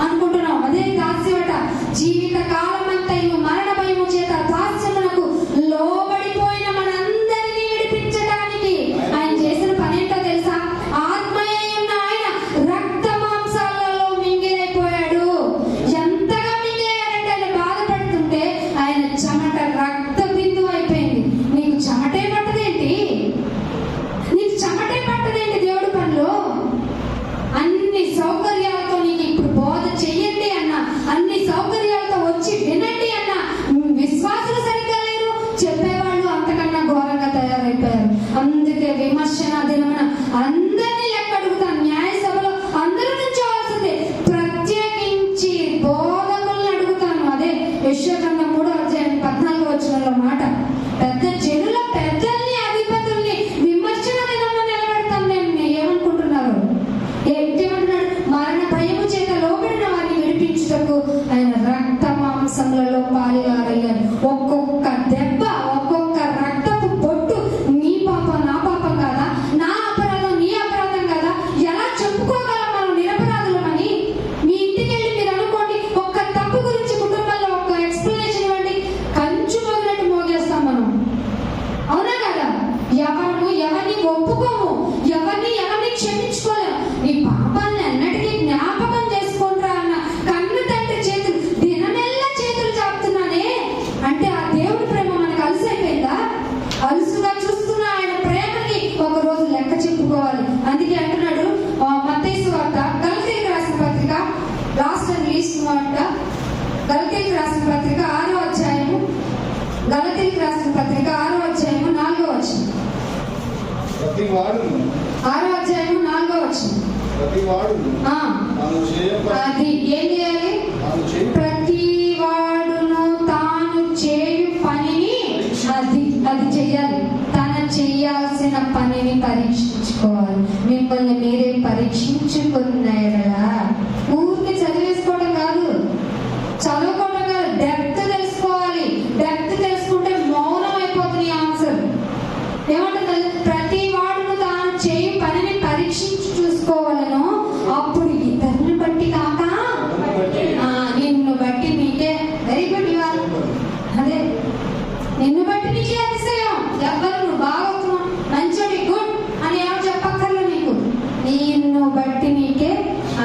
అనుకుంటున్నాం. అదే దాస్యమట. జీవిత కాలం అంతా మరణ భయము చేత దాస్యమునకు లోబడిపోయిన మనందరినీ విడిపించడానికి ఆయన చేసిన పని ఏంటో తెలుసా? ఆత్మయే ఉన్న ఆయన రక్త మాంసాలలో మింగిలైపోయాడు. ఎంతగా మింగిలయ్యాడంటే ఆయన బాధపడుతుంటే ఆయన చెమట రక్త బిందువు అయిపోయింది. నీకు చెమటే పట్టదేంటి? దేవుడి పనిలో అన్ని సౌకర్యాలతో నీకు ఇప్పుడు బోధ చెయ్యండి అన్న, అన్ని సౌకర్యాలతో వచ్చి వినండి అన్న విశ్వాసులు సరిగ్గా లేరు, చెప్పేవాళ్ళు అంతకన్నా ఘోరంగా తయారైపోయారు. అందుకే విమర్శన దినమున అందరినీ లెక్క అడుగుతాను. న్యాయ సభలో అందరూ నుంచోవాల్సిందే. ప్రత్యేకించి బోధకులను అడుగుతాను. అదే యెషయా గ్రంథం 3వ అధ్యాయం 14వ వచనంలో మాట. పెద్ద జనుల పెద్దల్ని, అధిపతుల్ని విమర్శన దినమున నిలబెడతాం. నేను ఏమనుకుంటున్నారు? ఏమంటున్నాడు? మరణ భయము చేత లోబడిన వారిని విడిపించుటకు ఆయన రక్త మాంసములలో పాలివారయ్యారు. ఒక్కొక్క దెబ్బ, ఒక్కొక్క రక్తపు బొట్టు నీ పాపం నా పాపం కాదా? నా అపరాధం నీ అపరాధం కాదా? ఎలా చెప్పుకోగలం మనం నిరపరాధులమని? మీ ఇంటికి వెళ్ళి మీరు అనుకోండి, ఒక్క తప్పు గురించి కుటుంబంలో ఒక్క ఎక్స్ప్లెనేషన్ ఇవ్వండి, కంచు మొదలెట్టు మోగేస్తాం మనం. అవునా కదా? ఎవరిని ఒప్పుకోము, ఎవరిని క్షమించుకోలేము. నీ పాపాన్ని అన్నటికీ జ్ఞాపకం చేసుకుంటా అన్న కన్ను తండ్రి చేతులు దినమెల్లా చేతులు చాపుతున్నానే అంటే ఆ దేవుడి ప్రేమ మనకు అలుసైపోయిందా? అలుసుగా చూస్తున్న ఆయన ప్రేమకి ఒక రోజు లెక్క చెప్పుకోవాలి. అందుకే అంటున్నాడు మత్తయి సువార్త, గలతీయులకు రాసిన పత్రిక, లాస్ట్ అండ్ లీస్ట్ మాట, గలతీయులకు రాసిన పత్రిక 6వ అధ్యాయము గలతీయులకు రాసిన పత్రిక 6వ అధ్యాయము 4వ వచనం. ప్రతి వాడును 6వ అధ్యాయము 4వ వచనం. ప్రతి వాడును అది ఏం చేయాలి? ప్రతి వాడును తాను చేయు పనిని అది చెయ్యాలి. తను చేయాల్సిన పనిని పరీక్షించుకోవాలి. మిమ్మల్ని మీరే పరీక్షించుకున్నారా? ఊరికి చదివేసుకోవడం కాదు, చదువుకోవడం కాదు, డెప్త్ తెలుసుకోవాలి. డెప్త్ తెలుసుకుంటే మౌనం అయిపోతుంది ఆన్సర్. ఏమంటుంది? ప్రతి వాడును తాను చేయు పనిని పరీక్షించి చూసుకోవాలను, అప్పుడు ఇతరులను బట్టి కాక నిన్ను బట్టి నీకే. Very good. ఇవాళ అదే నిన్ను బట్టి నీకే అతిశయం. ఎవరు నువ్వు బాగోతున్నావు, మంచోడి, గుడ్ అని ఎవరు చెప్పక్కర్లే నీకు. నిన్ను బట్టి నీకే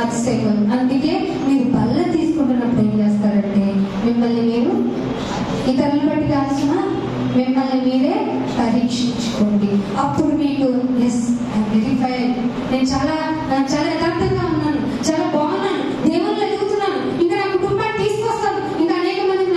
అతిశయం. అందుకే మీరు బల్ల తీసుకుంటున్నప్పుడు ఏం చేస్తారంటే మిమ్మల్ని మీరు ఇతరులను బట్టి కాల్సిన మిమ్మల్ని మీరే పరీక్షించుకోండి. అప్పుడు మీకు ఎస్ వెరిఫై, నేను చాలా యథార్థంగా ఉన్నాను, చాలా బాగున్నాను, దేవుళ్ళు ఎదుగుతున్నాను, ఇంకా నా కుటుంబాన్ని తీసుకొస్తాను, ఇంకా అనేక మందిని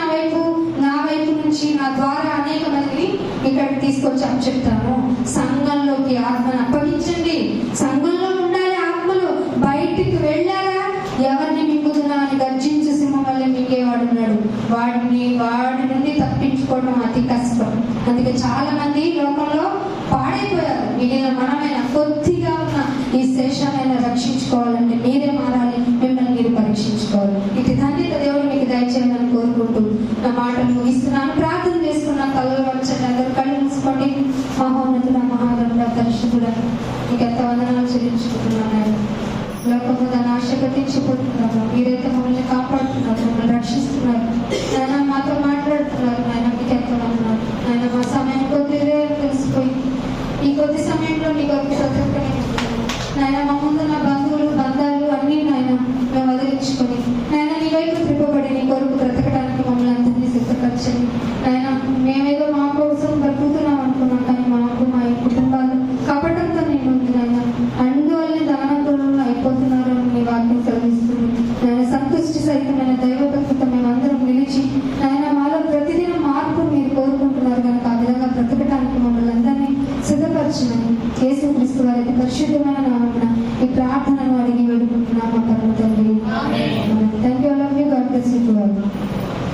నా వైపు నుంచి నా ద్వారా అనేక మందిని ఇక్కడికి తీసుకొచ్చి చెప్తాను. సంఘంలోకి ఆత్మను అప్పగించండి. సంఘంలో ఉండాలి ఆత్మలు. బయటికి వెళ్ళారా ఎవరిని మింగుతున్నా అని గర్జించు సింహం వల్ల మింగేవాడున్నాడు. వాడి నుండి తప్పించుకోవడం అతి కష్టం. అందుకే చాలా మంది లోకంలో పాడైపోయారు. మిగిలిన మనమైన కొద్దిగా ఉన్న ఈ శేషమైన రక్షించుకోవాలంటే మీరే మారాలి, మిమ్మల్ని మీరు పరీక్షించుకోవాలి. ఇటు ధన్యత దేవుడు మీకు దయచేయాలని కోరుకుంటూ నా మాటలు ముగిస్తున్నాను. ప్రార్థన చేసుకున్న కళ్ళు వచ్చండి. అందరూ కళ్ళు మూసుకోండి. మహోన్నతుడ, మహాగణుడ, పరిశుద్ధుడ, మీకు ఎంత వందనాలు చెల్లించుకుంటున్నాను. లోకము దాన్ని ఆశ పట్టించిపోతున్నారు. మీరైతే మమ్మల్ని కాపాడుతున్నారు, మమ్మల్ని రక్షిస్తున్నారు. ఆయన మాతో మాట్లాడుతున్నారు. ఆయన మీకు ఎంత వందనాలు. ఆయన మా సమయం కొద్దిదే తెలిసిపోయి ఈ కొద్ది సమయంలో నీ కొద్ది నాయన మా ముందు నా